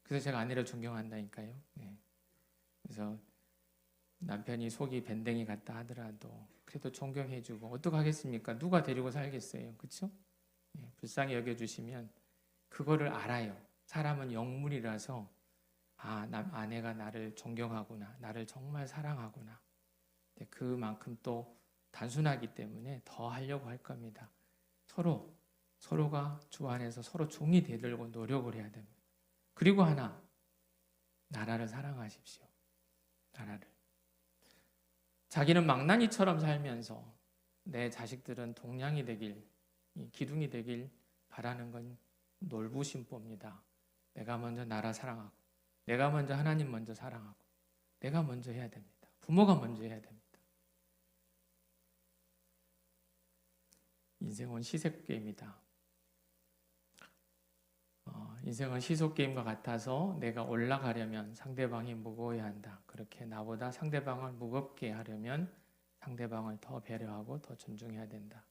그래서 제가 아내를 존경한다니까요. 네. 그래서 남편이 속이 밴댕이 같다 하더라도 그래도 존경해주고 어떡하겠습니까? 누가 데리고 살겠어요, 그렇죠? 네. 불쌍히 여겨주시면 그거를 알아요. 사람은 영물이라서 아내가 나를 존경하구나, 나를 정말 사랑하구나. 그만큼 또 단순하기 때문에 더 하려고 할 겁니다. 서로 서로가 주 안에서 서로 종이 대들고 노력을 해야 됩니다. 그리고 하나, 나라를 사랑하십시오. 나라를. 자기는 망나니처럼 살면서 내 자식들은 동량이 되길, 기둥이 되길 바라는 건 놀부심보입니다. 내가 먼저 나라 사랑하고, 내가 먼저 하나님 먼저 사랑하고, 내가 먼저 해야 됩니다. 부모가 먼저 해야 됩니다. 인생은 시세게임이다. 인생은 시소게임과 같아서 내가 올라가려면 상대방이 무거워야 한다. 그렇게 나보다 상대방을 무겁게 하려면 상대방을 더 배려하고 더 존중해야 된다.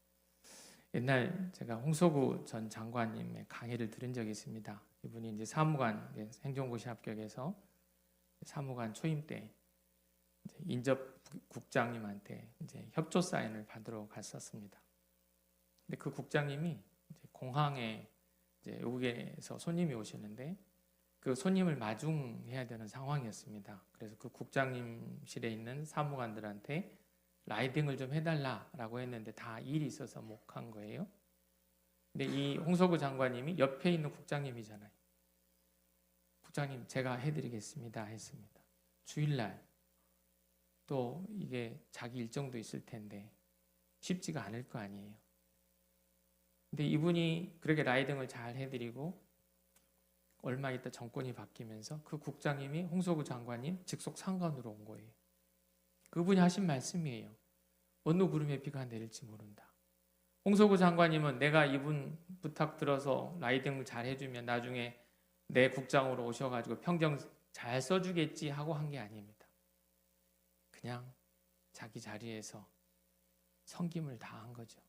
옛날 제가 홍석우 전 장관님의 강의를 들은 적이 있습니다. 이분이 이제 사무관, 행정고시 합격해서 사무관 초임 때 인접국장님한테 이제 협조 사인을 받으러 갔었습니다. 근데 그 국장님이 이제 공항에 이제 외국에서 손님이 오시는데 그 손님을 마중해야 되는 상황이었습니다. 그래서 그 국장님실에 있는 사무관들한테 라이딩을 좀 해달라라고 했는데 다 일이 있어서 못 간 거예요. 근데 이 홍석우 장관님이 옆에 있는 국장님이잖아요. 국장님 제가 해드리겠습니다 했습니다. 주일날 또 이게 자기 일정도 있을 텐데 쉽지가 않을 거 아니에요. 근데 이분이 그렇게 라이딩을 잘 해드리고 얼마 있다 정권이 바뀌면서 그 국장님이 홍석우 장관님 직속 상관으로 온 거예요. 그분이 하신 말씀이에요. 어느 구름에 비가 내릴지 모른다. 홍석우 장관님은 내가 이분 부탁 들어서 라이딩을 잘 해주면 나중에 내 국장으로 오셔가지고 평정 잘 써주겠지 하고 한 게 아닙니다. 그냥 자기 자리에서 섬김을 다한 거죠.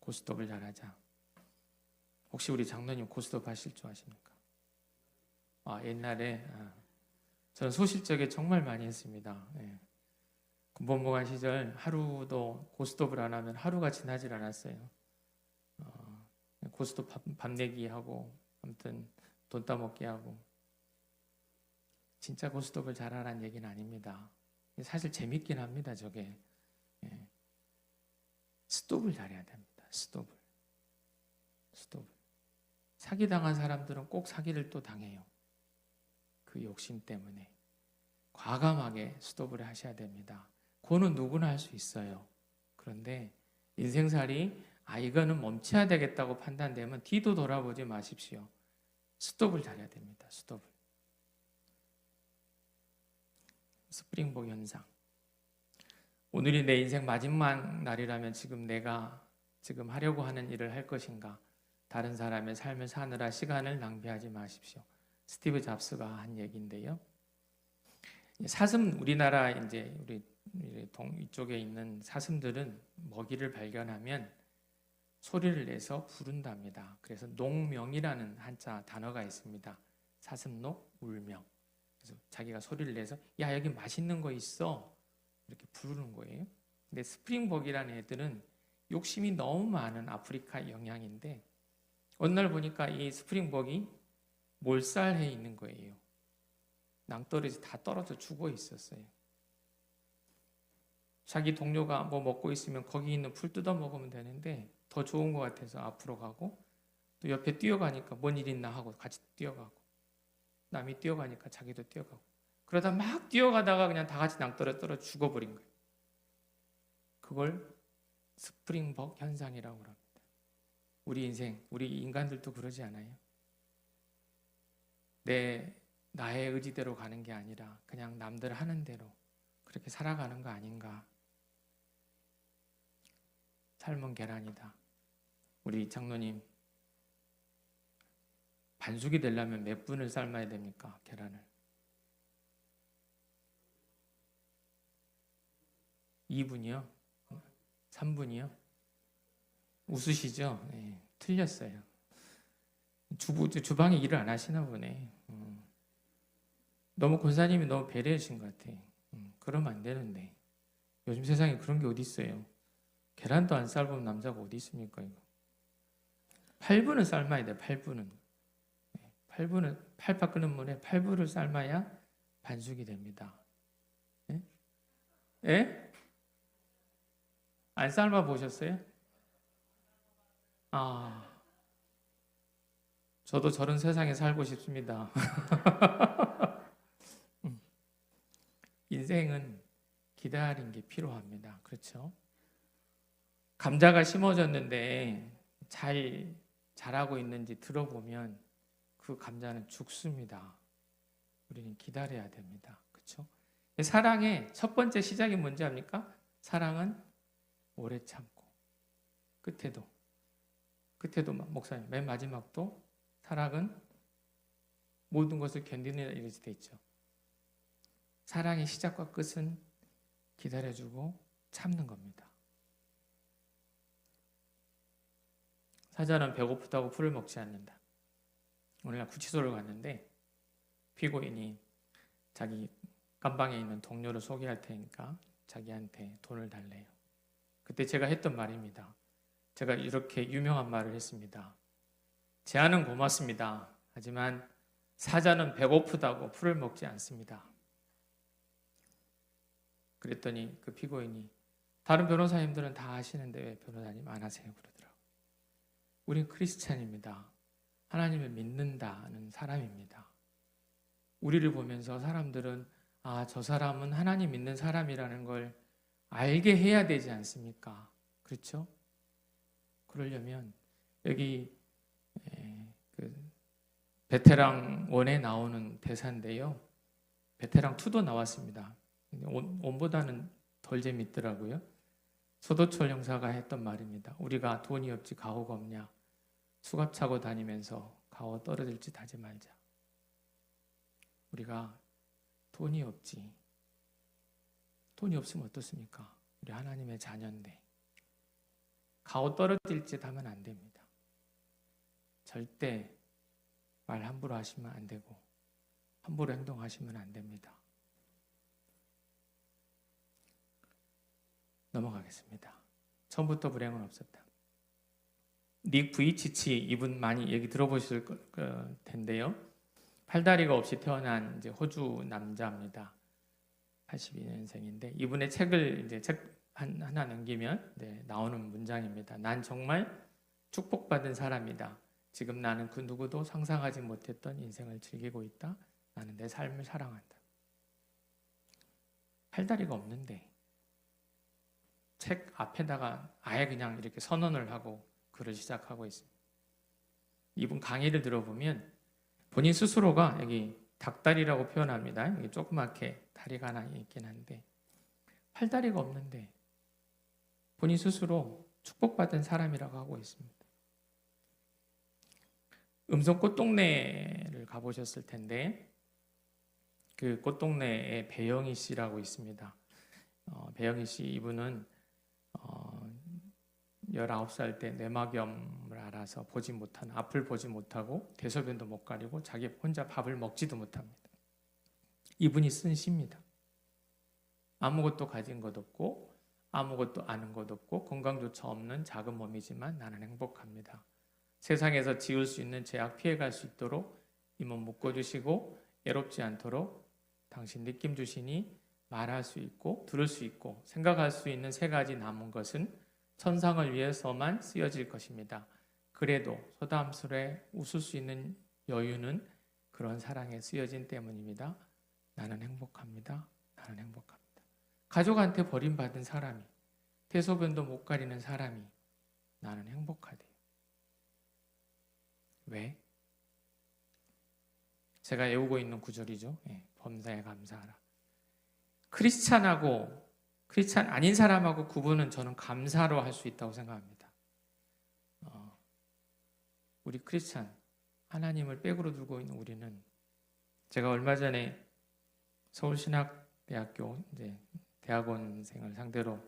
고스톱을 잘하자. 혹시 우리 장로님 고스톱 하실 줄 아십니까? 옛날에 저는 소실적에 정말 많이 했습니다. 예. 군법무관 시절 하루도 고스톱을 안 하면 하루가 지나질 않았어요. 고스톱 밥 내기 하고 아무튼 돈 따먹기 하고. 진짜 고스톱을 잘하라는 얘기는 아닙니다. 사실 재밌긴 합니다. 저게. 예. 스톱을 잘해야 됩니다. 스톱을. 사기당한 사람들은 꼭 사기를 또 당해요. 그 욕심 때문에. 과감하게 스톱을 하셔야 됩니다. 그거는 누구나 할 수 있어요. 그런데 인생살이 이거는 멈춰야 되겠다고 판단되면 뒤도 돌아보지 마십시오. 스톱을 잘해야 됩니다. 스톱을. 스프링복 현상. 오늘이 내 인생 마지막 날이라면 지금 내가 지금 하려고 하는 일을 할 것인가? 다른 사람의 삶을 사느라 시간을 낭비하지 마십시오. 스티브 잡스가 한 얘기인데요. 사슴, 우리나라 이제 우리 이쪽에 있는 사슴들은 먹이를 발견하면 소리를 내서 부른답니다. 그래서 농명이라는 한자 단어가 있습니다. 사슴녹, 울명. 그래서 자기가 소리를 내서 야 여기 맛있는 거 있어 이렇게 부르는 거예요. 근데 스프링복이라는 애들은 욕심이 너무 많은 아프리카 영향인데 어느 날 보니까 이 스프링복이 몰살해 있는 거예요. 낭떠러지 다 떨어져 죽어 있었어요. 자기 동료가 뭐 먹고 있으면 거기 있는 풀 뜯어 먹으면 되는데 더 좋은 것 같아서 앞으로 가고 또 옆에 뛰어가니까 뭔 일 있나 하고 같이 뛰어가고 남이 뛰어가니까 자기도 뛰어가고 그러다 막 뛰어가다가 그냥 다 같이 낭떠러지 떨어져 죽어버린 거예요. 그걸 스프링복 현상이라고 합니다. 우리 인생, 우리 인간들도 그러지 않아요? 나의 의지대로 가는 게 아니라 그냥 남들 하는 대로 그렇게 살아가는 거 아닌가? 삶은 계란이다. 우리 장로님, 반숙이 되려면 몇 분을 삶아야 됩니까? 계란을. 2분이요? 3분이요? 웃으시죠? 네, 틀렸어요. 주방에 일을 안 하시나 보네. 너무 권사님이 너무 배려하신 것 같아. 그러면 안 되는데. 요즘 세상에 그런 게 어디 있어요? 계란도 안 삶은 남자가 어디 있습니까? 이거. 8분은 삶아야 돼. 8분은. 8분은 팔팔 끓는 물에 8분을 삶아야 반숙이 됩니다. 예? 예? 안 삶아 보셨어요? 아, 저도 저런 세상에 살고 싶습니다. 인생은 기다린 게 필요합니다. 그렇죠? 감자가 심어졌는데 잘 자라고 있는지 들어보면 그 감자는 죽습니다. 우리는 기다려야 됩니다. 그렇죠? 사랑의 첫 번째 시작이 뭔지 압니까? 사랑은 오래 참고 끝에도 목사님 맨 마지막도 사랑은 모든 것을 견디는 이렇게 돼 있죠. 사랑의 시작과 끝은 기다려주고 참는 겁니다. 사자는 배고프다고 풀을 먹지 않는다. 오늘날 구치소를 갔는데 피고인이 자기 감방에 있는 동료를 소개할 테니까 자기한테 돈을 달래요. 그때 제가 했던 말입니다. 제가 이렇게 유명한 말을 했습니다. 제안은 고맙습니다. 하지만 사자는 배고프다고 풀을 먹지 않습니다. 그랬더니 그 피고인이 다른 변호사님들은 다 하시는데 왜 변호사님 안 하세요? 그러더라고요. 우린 크리스찬입니다. 하나님을 믿는다는 사람입니다. 우리를 보면서 사람들은 저 사람은 하나님 믿는 사람이라는 걸 알게 해야 되지 않습니까? 그렇죠? 그러려면 여기 그 베테랑 1에 나오는 대사인데요. 베테랑 2도 나왔습니다. 원보다는 덜 재밌더라고요. 서도철 형사가 했던 말입니다. 우리가 돈이 없지 가오가 없냐. 수갑 차고 다니면서 가오 떨어질 짓 하지 말자. 우리가 돈이 없지. 돈이 없으면 어떻습니까? 우리 하나님의 자녀인데 가오 떨어질 짓 하면 안 됩니다. 절대 말 함부로 하시면 안 되고 함부로 행동하시면 안 됩니다. 넘어가겠습니다. 처음부터 불행은 없었다. 닉 부이치치 이분 많이 얘기 들어보실 텐데요. 팔다리가 없이 태어난 이제 호주 남자입니다. 82년생인데 이분의 책을 이제 책 하나 넘기면 나오는 문장입니다. 난 정말 축복받은 사람이다. 지금 나는 그 누구도 상상하지 못했던 인생을 즐기고 있다. 나는 내 삶을 사랑한다. 팔다리가 없는데 책 앞에다가 아예 그냥 이렇게 선언을 하고 글을 시작하고 있습니다. 이분 강의를 들어보면 본인 스스로가 여기 닭다리라고 표현합니다. 여기 조그맣게 다리가 하나 있긴 한데 팔다리가 없는데 본인 스스로 축복받은 사람이라고 하고 있습니다. 음성 꽃동네를 가보셨을 텐데 그 꽃동네에 배영희 씨라고 있습니다. 배영희 씨 이분은 19살 때 뇌막염을 알아서 앞을 보지 못하고 대소변도 못 가리고 자기 혼자 밥을 먹지도 못합니다. 이분이 쓴 시입니다. 아무것도 가진 것 없고 아무것도 아는 것 없고 건강조차 없는 작은 몸이지만 나는 행복합니다. 세상에서 지을 수 있는 죄악 피해갈 수 있도록 이 몸 묶어주시고 애롭지 않도록 당신 느낌 주시니 말할 수 있고 들을 수 있고 생각할 수 있는 3가지 남은 것은 천상을 위해서만 쓰여질 것입니다. 그래도 소담스레 웃을 수 있는 여유는 그런 사랑에 쓰여진 때문입니다. 나는 행복합니다. 나는 행복합니다. 가족한테 버림받은 사람이 대소변도 못 가리는 사람이 나는 행복하대요. 왜? 제가 외우고 있는 구절이죠. 범사에 감사하라. 크리스찬 아닌 사람하고 구분은 저는 감사로 할 수 있다고 생각합니다. 우리 크리스찬 하나님을 백으로 들고 있는 우리는 제가 얼마 전에 서울신학대학교 이제 대학원생을 상대로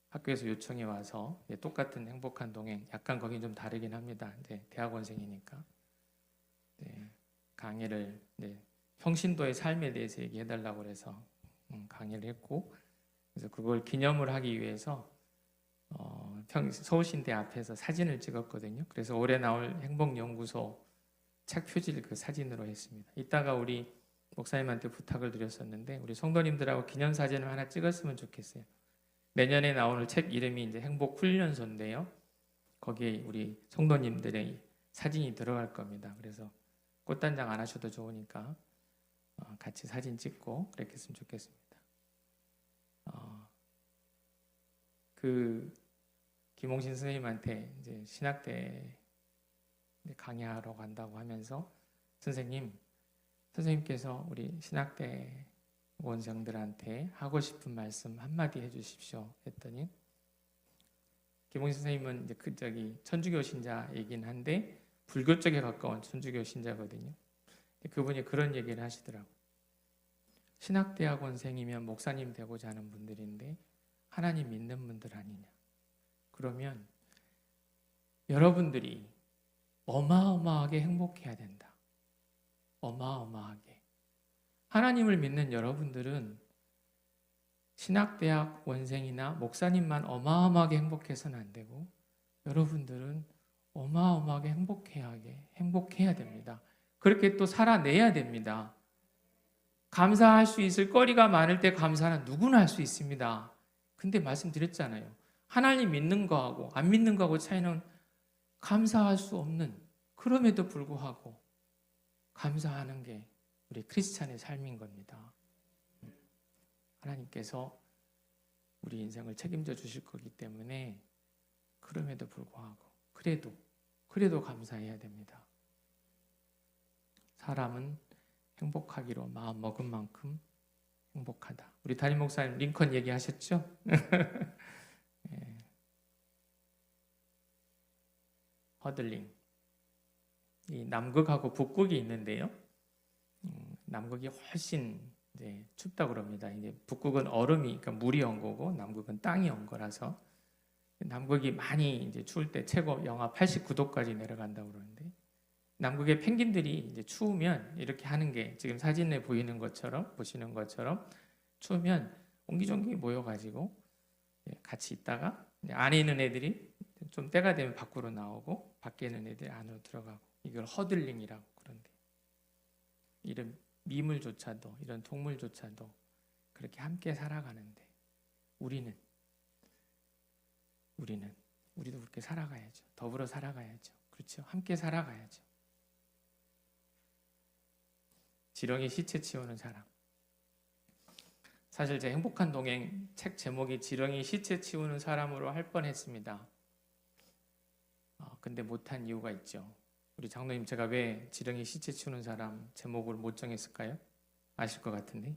학교에서 요청이 와서 똑같은 행복한 동행, 약간 거긴 좀 다르긴 합니다. 이제 대학원생이니까 강의를 평신도의 삶에 대해서 얘기해달라고 그래서 강의를 했고, 그래서 그걸 기념을 하기 위해서 서울신대 앞에서 사진을 찍었거든요. 그래서 올해 나올 행복연구소 책 표지를 그 사진으로 했습니다. 이따가 우리 목사님한테 부탁을 드렸었는데 우리 성도님들하고 기념사진을 하나 찍었으면 좋겠어요. 내년에 나오는 책 이름이 이제 행복훈련소인데요. 거기에 우리 성도님들의 사진이 들어갈 겁니다. 그래서 꽃단장 안 하셔도 좋으니까 같이 사진 찍고 그렇게 했으면 좋겠습니다. 그 김홍신 선생님한테 이제 신학대 강의하러 간다고 하면서 선생님께서 우리 신학대 원생들한테 하고 싶은 말씀 한마디 해주십시오 했더니, 김홍신 선생님은 이제 천주교 신자이긴 한데 불교 쪽에 가까운 천주교 신자거든요. 그분이 그런 얘기를 하시더라고요. 신학대학원생이면 목사님 되고자 하는 분들인데 하나님 믿는 분들 아니냐. 그러면 여러분들이 어마어마하게 행복해야 된다. 어마어마하게. 하나님을 믿는 여러분들은 신학대학 원생이나 목사님만 어마어마하게 행복해서는 안 되고 여러분들은 어마어마하게 행복해야 됩니다. 그렇게 또 살아내야 됩니다. 감사할 수 있을 거리가 많을 때 감사는 누구나 할 수 있습니다. 근데 말씀드렸잖아요. 하나님 믿는 거하고 안 믿는 거하고 차이는 감사할 수 없는, 그럼에도 불구하고 감사하는 게 우리 크리스찬의 삶인 겁니다. 하나님께서 우리 인생을 책임져 주실 거기 때문에 그럼에도 불구하고 그래도 감사해야 됩니다. 사람은 행복하기로 마음 먹은 만큼 행복하다. 우리 담임 목사님 링컨 얘기하셨죠? 예. 허들링. 이 남극하고 북극이 있는데요. 남극이 훨씬 이제 춥다고 그럽니다. 이제 북극은 얼음이, 그러니까 물이 온 거고 남극은 땅이 온 거라서 남극이 많이 이제 추울 때 최고 영하 89도까지 내려간다고 그러는데, 남극의 펭귄들이 이제 추우면 이렇게 하는 게 지금 사진에 보시는 것처럼 추우면 옹기종기 모여가지고 같이 있다가 안에 있는 애들이 좀 때가 되면 밖으로 나오고 밖에 있는 애들이 안으로 들어가고, 이걸 허들링이라고 그런데, 이런 미물조차도 이런 동물조차도 그렇게 함께 살아가는데 우리도 그렇게 살아가야죠. 더불어 살아가야죠. 그렇죠? 함께 살아가야죠. 지렁이 시체 치우는 사람. 사실 제 행복한 동행 책 제목이 지렁이 시체 치우는 사람으로 할 뻔했습니다. 근데 못한 이유가 있죠. 우리 장로님, 제가 왜 지렁이 시체 치우는 사람 제목을 못 정했을까요? 아실 것 같은데.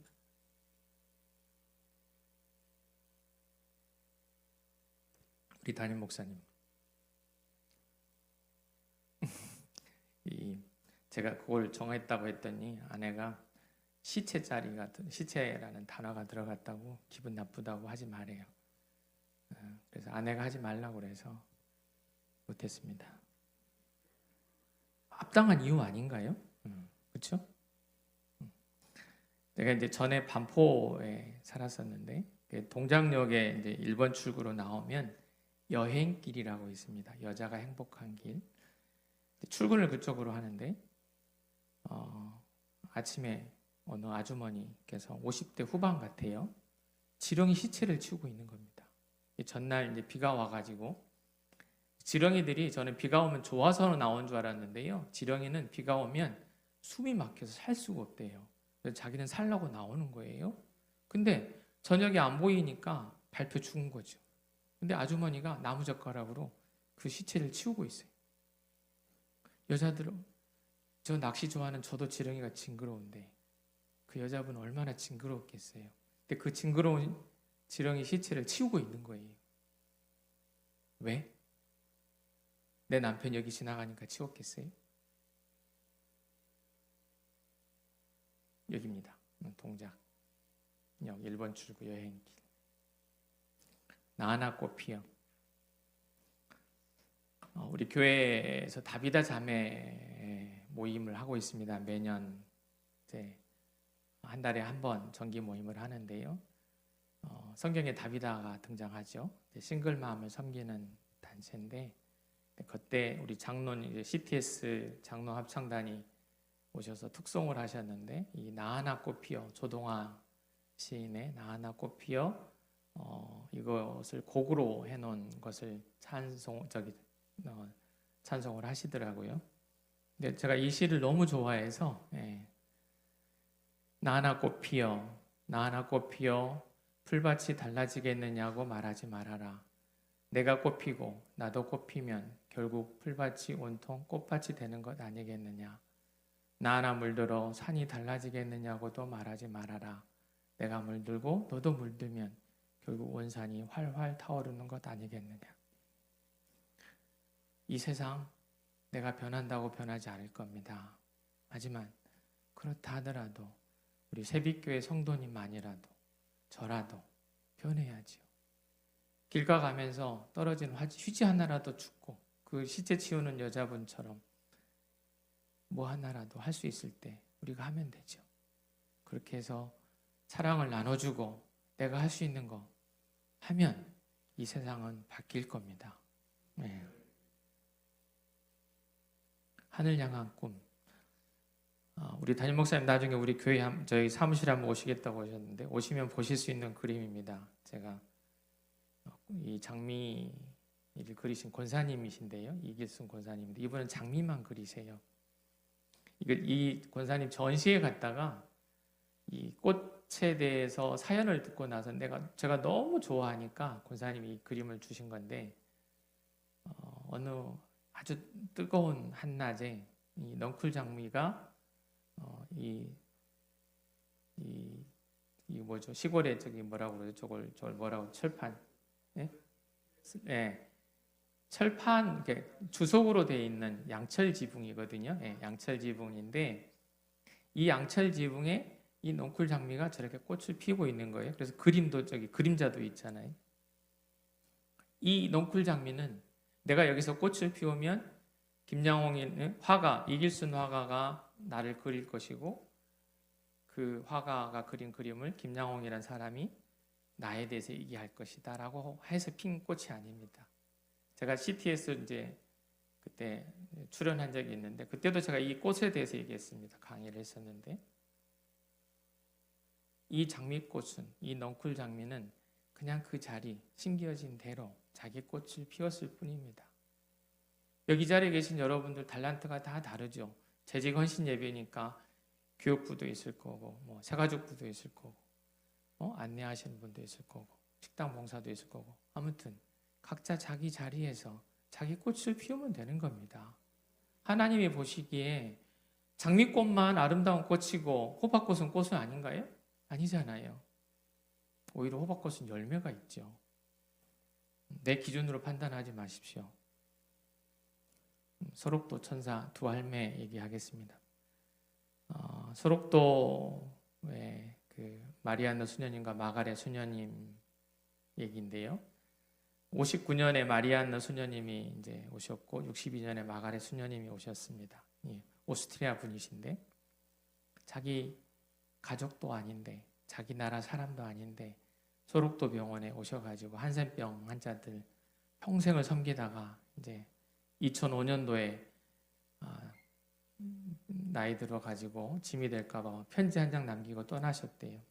우리 담임 목사님. 제가 그걸 정했다고 했더니 아내가 시체라는 단어가 들어갔다고 기분 나쁘다고 하지 말래요. 그래서 아내가 하지 말라고 그래서 못했습니다. 합당한 이유 아닌가요? 그렇죠? 내가 이제 전에 반포에 살았었는데 동작역에 이제 1번 출구로 나오면 여행길이라고 있습니다. 여자가 행복한 길. 출근을 그쪽으로 하는데 아침에 어느 아주머니께서 50대 후반 같아요. 지렁이 시체를 치우고 있는 겁니다. 전날 이제 비가 와가지고, 지렁이들이, 저는 비가 오면 좋아서 나온 줄 알았는데요. 지렁이는 비가 오면 숨이 막혀서 살 수가 없대요. 그래서 자기는 살라고 나오는 거예요. 근데 저녁에 안 보이니까 밟혀 죽은 거죠. 근데 아주머니가 나무젓가락으로 그 시체를 치우고 있어요. 여자들은, 저 낚시 좋아하는 저도 지렁이가 징그러운데 그 여자분은 얼마나 징그러웠겠어요. 근데 그 징그러운 지렁이 시체를 치우고 있는 거예요. 왜? 내 남편 여기 지나가니까 치웠겠어요? 여기입니다. 동작. 1번 출구 여행길. 나하나 꽃 피어. 우리 교회에서 다비다 자매 모임을 하고 있습니다. 매년 이제 한 달에 한 번 정기 모임을 하는데요. 성경에 다비다가 등장하죠. 싱글 마음을 섬기는 단체인데, 그때 우리 장로님, 이제 CTS 장로 합창단이 오셔서 특송을 하셨는데, 이 나하나 꽃 피어, 조동아 시인의 나하나 꽃 피어, 이것을 곡으로 해놓은 것을 찬송을 하시더라고요. 근데 제가 이 시를 너무 좋아해서 나 하나 꽃 피어 나 하나 꽃 피어 풀밭이 달라지겠느냐고 말하지 말아라. 내가 꽃 피고 나도 꽃 피면 결국 풀밭이 온통 꽃밭이 되는 것 아니겠느냐. 나 하나 물들어 산이 달라지겠느냐고도 말하지 말아라. 내가 물들고 너도 물들면 결국 온 산이 활활 타오르는 것 아니겠느냐. 이 세상 내가 변한다고 변하지 않을 겁니다. 하지만 그렇다 하더라도 우리 새빛교회 성도님만이라도 저라도 변해야지요. 길 가가면서 떨어진 휴지 하나라도 줍고 그 시체 치우는 여자분처럼 뭐 하나라도 할 수 있을 때 우리가 하면 되죠. 그렇게 해서 사랑을 나눠주고 내가 할 수 있는 거 하면 이 세상은 바뀔 겁니다. 네. 하늘 향한 꿈. 우리 담임 목사님 나중에 우리 교회 저희 사무실에 한번 오시겠다고 하셨는데 오시면 보실 수 있는 그림입니다. 제가 이 장미를 그리신 권사님이신데요. 이길순 권사님인데 이분은 장미만 그리세요. 이 권사님 전시회 갔다가 이 꽃에 대해서 사연을 듣고 나서 제가 너무 좋아하니까 권사님이 이 그림을 주신 건데 어느 아주 뜨거운 한낮에 이 넝쿨 장미가 뭐죠? 시골에 저기 뭐라고 그러죠? 저걸 뭐라고 철판? 예. 철판 주석으로 되어 있는 양철 지붕이거든요. 양철 지붕인데 이 양철 지붕에 이 넝쿨 장미가 저렇게 꽃을 피우고 있는 거예요. 그래서 그림자도 있잖아요. 이 넝쿨 장미는 내가 여기서 꽃을 피우면 김양홍의 화가 이길순 화가가 나를 그릴 것이고 그 화가가 그린 그림을 김양홍이라는 사람이 나에 대해서 얘기할 것이다 라고 해서 핀 꽃이 아닙니다. 제가 CTS 이제 그때 출연한 적이 있는데 그때도 제가 이 꽃에 대해서 얘기했습니다. 강의를 했었는데 이 장미꽃은 이 넝쿨 장미는 그냥 그 자리 심겨진 대로 자기 꽃을 피웠을 뿐입니다. 여기 자리에 계신 여러분들 달란트가 다 다르죠. 재직 헌신 예배니까 교육부도 있을 거고 새가족부도 있을 거고 안내하시는 분도 있을 거고 식당 봉사도 있을 거고 아무튼 각자 자기 자리에서 자기 꽃을 피우면 되는 겁니다. 하나님이 보시기에 장미꽃만 아름다운 꽃이고 호박꽃은 꽃은 아닌가요? 아니잖아요. 오히려 호박꽃은 열매가 있죠. 내 기준으로 판단하지 마십시오. 소록도 천사 두 할매 얘기하겠습니다. 소록도의 그 마리아느 수녀님과 마가렛 수녀님 얘기인데요. 59년에 마리아느 수녀님이 이제 오셨고 62년에 마가렛 수녀님이 오셨습니다. 오스트리아 분이신데 자기 가족도 아닌데 자기 나라 사람도 아닌데 소록도 병원에 오셔가지고 한센병 환자들 평생을 섬기다가 이제 2005년도에 나이 들어가지고 짐이 될까봐 편지 한 장 남기고 떠나셨대요.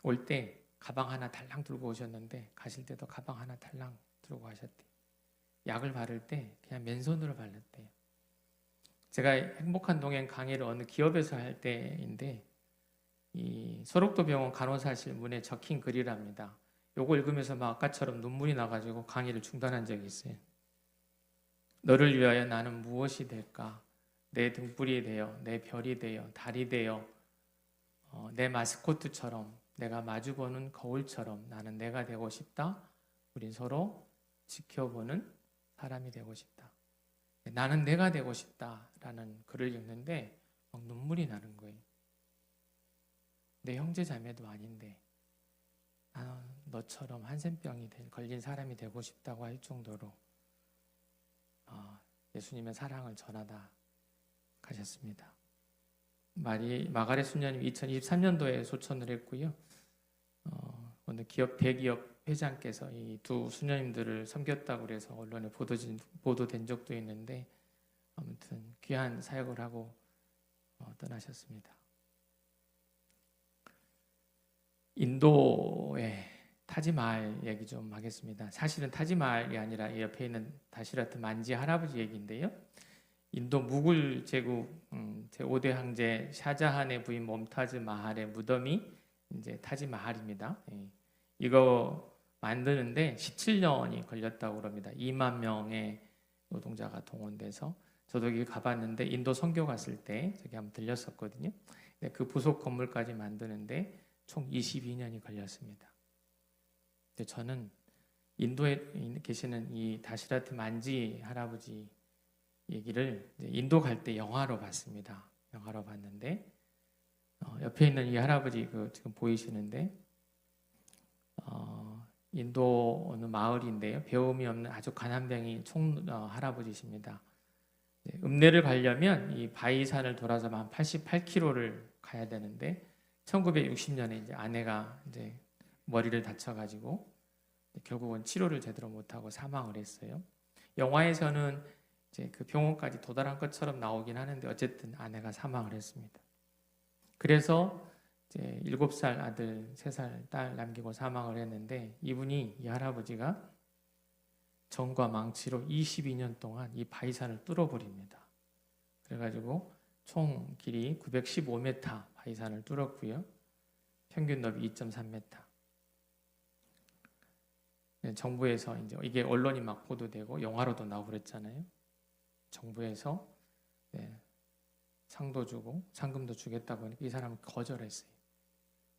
올 때 가방 하나 달랑 들고 오셨는데 가실 때도 가방 하나 달랑 들고 가셨대요. 약을 바를 때 그냥 맨손으로 발랐대요. 제가 행복한 동행 강의를 어느 기업에서 할 때인데 이 소록도 병원 간호사실 문에 적힌 글이랍니다. 요거 읽으면서 막 아까처럼 눈물이 나가지고 강의를 중단한 적이 있어요. 너를 위하여 나는 무엇이 될까? 내 등불이 되어 내 별이 되어 달이 되어 내 마스코트처럼 내가 마주보는 거울처럼 나는 내가 되고 싶다. 우린 서로 지켜보는 사람이 되고 싶다. 나는 내가 되고 싶다라는 글을 읽는데 막 눈물이 나는 거예요. 내 형제 자매도 아닌데 나는 너처럼 한센병이 걸린 사람이 되고 싶다고 할 정도로 예수님의 사랑을 전하다 가셨습니다. 마가렛 수녀님 2023년도에 소천을 했고요. 어느 대기업 회장께서 이 두 수녀님들을 섬겼다고 그래서 언론에 보도된 적도 있는데 아무튼 귀한 사역을 하고 인도에 타지마할 얘기 좀 하겠습니다. 사실은 타지마할이 아니라 이 옆에 있는 다시라트 만지 할아버지 얘기인데요. 인도 무굴 제국 제5대 황제 샤자한의 부인 მომ타즈 마할의 무덤이 이제 타지마할입니다. 이거 만드는데 17년이 걸렸다고 그럽니다. 2만 명의 노동자가 동원돼서 저도 여기 가봤는데 인도 선교 갔을 때 저기 한번 들렸었거든요. 그 부속 건물까지 만드는데 총 22년이 걸렸습니다. 근데 저는 인도에 계시는 이 다시라트 만지 할아버지 얘기를 인도 갈 때 영화로 봤습니다. 영화로 봤는데 옆에 있는 이 할아버지 지금 보이시는데 인도 어느 마을인데요. 배움이 없는 아주 가난뱅이 할아버지십니다. 읍내를 가려면 이 바위산을 돌아서 한 88km를 가야 되는데 1960년에 이제 아내가 이제 머리를 다쳐가지고 결국은 치료를 제대로 못하고 사망을 했어요. 영화에서는 이제 그 병원까지 도달한 것처럼 나오긴 하는데 어쨌든 아내가 사망을 했습니다. 그래서 이제 7살 아들, 3살 딸 남기고 사망을 했는데 이 할아버지가 정과 망치로 22년 동안 이 바위산을 뚫어버립니다. 그래가지고 총 길이 915m 바위산을 뚫었고요. 평균 넓이 2.3m. 정부에서 이제 이게 언론이 막 보도되고 영화로도 나오고 그랬잖아요. 정부에서 상도 주고 상금도 주겠다고 하니까 이 사람은 거절했어요.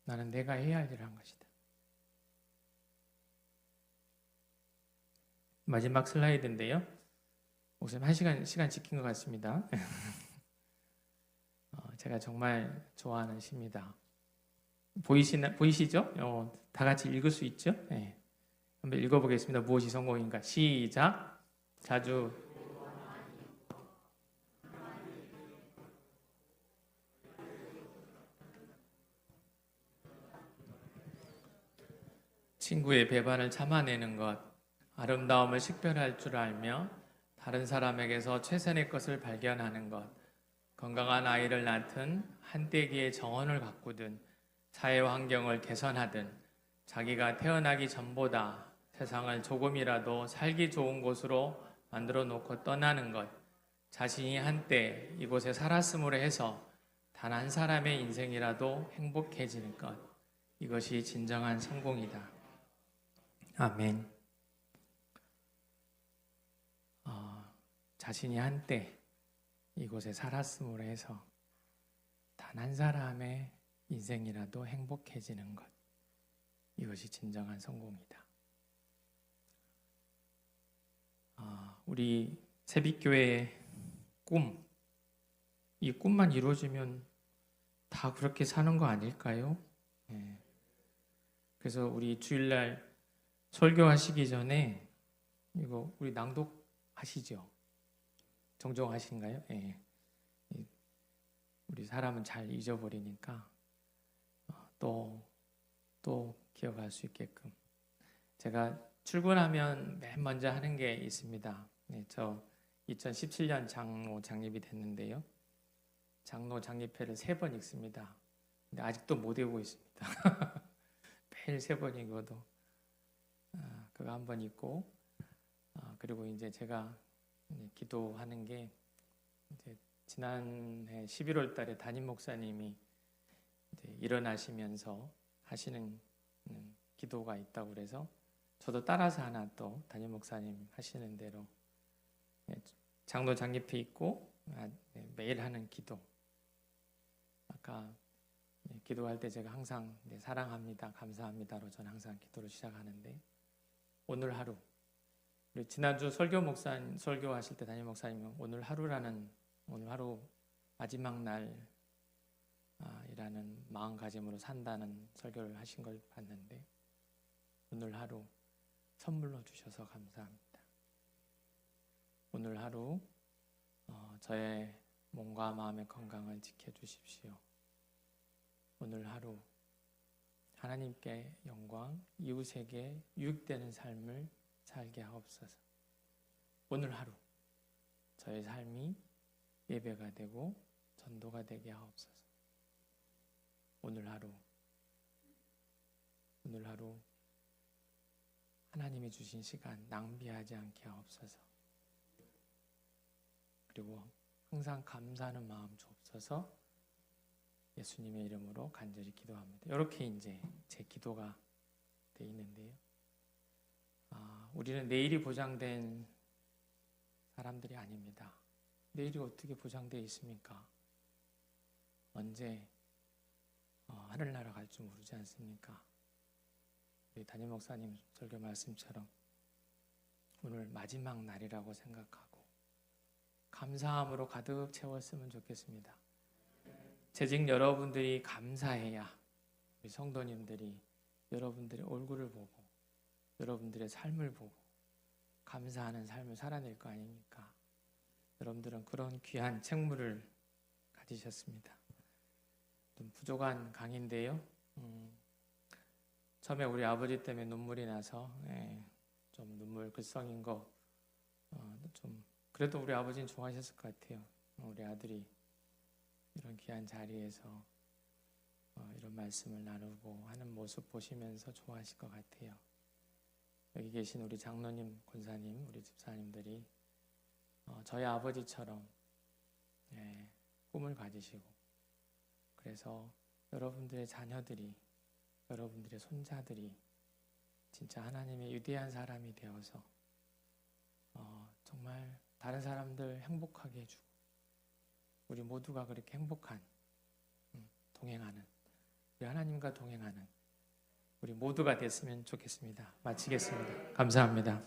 나는 내가 해야 할 일을 한 것이다. 마지막 슬라이드인데요. 목사님 1시간 지킨 것 같습니다. 제가 정말 좋아하는 시입니다. 보이시죠? 다 같이 읽을 수 있죠? 네. 한번 읽어보겠습니다. 무엇이 성공인가? 시작. 자주 친구의 배반을 참아내는 것, 아름다움을 식별할 줄 알며 다른 사람에게서 최선의 것을 발견하는 것, 건강한 아이를 낳든 한때기의 정원을 가꾸든 사회 환경을 개선하든 자기가 태어나기 전보다 세상을 조금이라도 살기 좋은 곳으로 만들어 놓고 떠나는 것, 자신이 한때 이곳에 살았음으로 해서 단 한 사람의 인생이라도 행복해지는 것, 이것이 진정한 성공이다. 아멘. 자신이 한때 이곳에 살았음으로 해서 단 한 사람의 인생이라도 행복해지는 것, 이것이 진정한 성공이다. 우리 새빛교회의 꿈, 이 꿈만 이루어지면 다 그렇게 사는 거 아닐까요? 그래서 우리 주일날 설교하시기 전에 이거 우리 낭독하시죠? 정정하신가요? 우리 사람은 잘 잊어버리니까 또 기억할 수 있게끔 제가 출근하면 맨 먼저 하는 게 있습니다. 저 2017년 장로 장립이 됐는데요. 장로 장립회를 3번 읽습니다. 근데 아직도 못 외우고 있습니다. 매일 3번 읽어도 그거 한 번 읽고 그리고 이제 제가 기도하는 게 이제 지난해 11월 달에 담임 목사님이 이제 일어나시면서 하시는 기도가 있다고 그래서 저도 따라서 하나 또 담임 목사님 하시는 대로 장로 장립회 있고 매일 하는 기도. 아까 기도할 때 제가 항상 사랑합니다, 감사합니다로 저는 항상 기도를 시작하는데 오늘 하루 지난주 설교하실 때 담임 목사님은 오늘 하루 마지막 날이라는 마음가짐으로 산다는 설교를 하신 걸 봤는데 오늘 하루 선물로 주셔서 감사합니다. 오늘 하루 저의 몸과 마음의 건강을 지켜주십시오. 오늘 하루 하나님께 영광, 이웃에게 유익되는 삶을 살게 하옵소서. 오늘 하루 저의 삶이 예배가 되고 전도가 되게 하옵소서. 오늘 하루 하나님이 주신 시간 낭비하지 않게 하옵소서. 그리고 항상 감사하는 마음 주옵소서. 예수님의 이름으로 간절히 기도합니다. 이렇게 이제 제 기도가 돼 있는데요. 우리는 내일이 보장된 사람들이 아닙니다. 내일이 어떻게 보장되어 있습니까? 언제 하늘나라 갈 줄 모르지 않습니까? 우리 담임 목사님 설교 말씀처럼 오늘 마지막 날이라고 생각하고 감사함으로 가득 채웠으면 좋겠습니다. 재직 여러분들이 감사해야 우리 성도님들이 여러분들의 얼굴을 보고 여러분들의 삶을 보고 감사하는 삶을 살아낼 거 아닙니까? 여러분들은 그런 귀한 책무를 가지셨습니다. 좀 부족한 강의인데요. 처음에 우리 아버지 때문에 눈물이 나서 좀 눈물 글썽인 거 좀 그래도 우리 아버지는 좋아하셨을 것 같아요. 우리 아들이 이런 귀한 자리에서 이런 말씀을 나누고 하는 모습 보시면서 좋아하실 것 같아요. 여기 계신 우리 장로님, 권사님, 우리 집사님들이 저희 아버지처럼 꿈을 가지시고 그래서 여러분들의 자녀들이 여러분들의 손자들이 진짜 하나님의 위대한 사람이 되어서 정말 다른 사람들 행복하게 해주고 우리 모두가 그렇게 행복한 동행하는 우리 하나님과 동행하는 우리 모두가 됐으면 좋겠습니다. 마치겠습니다. 감사합니다.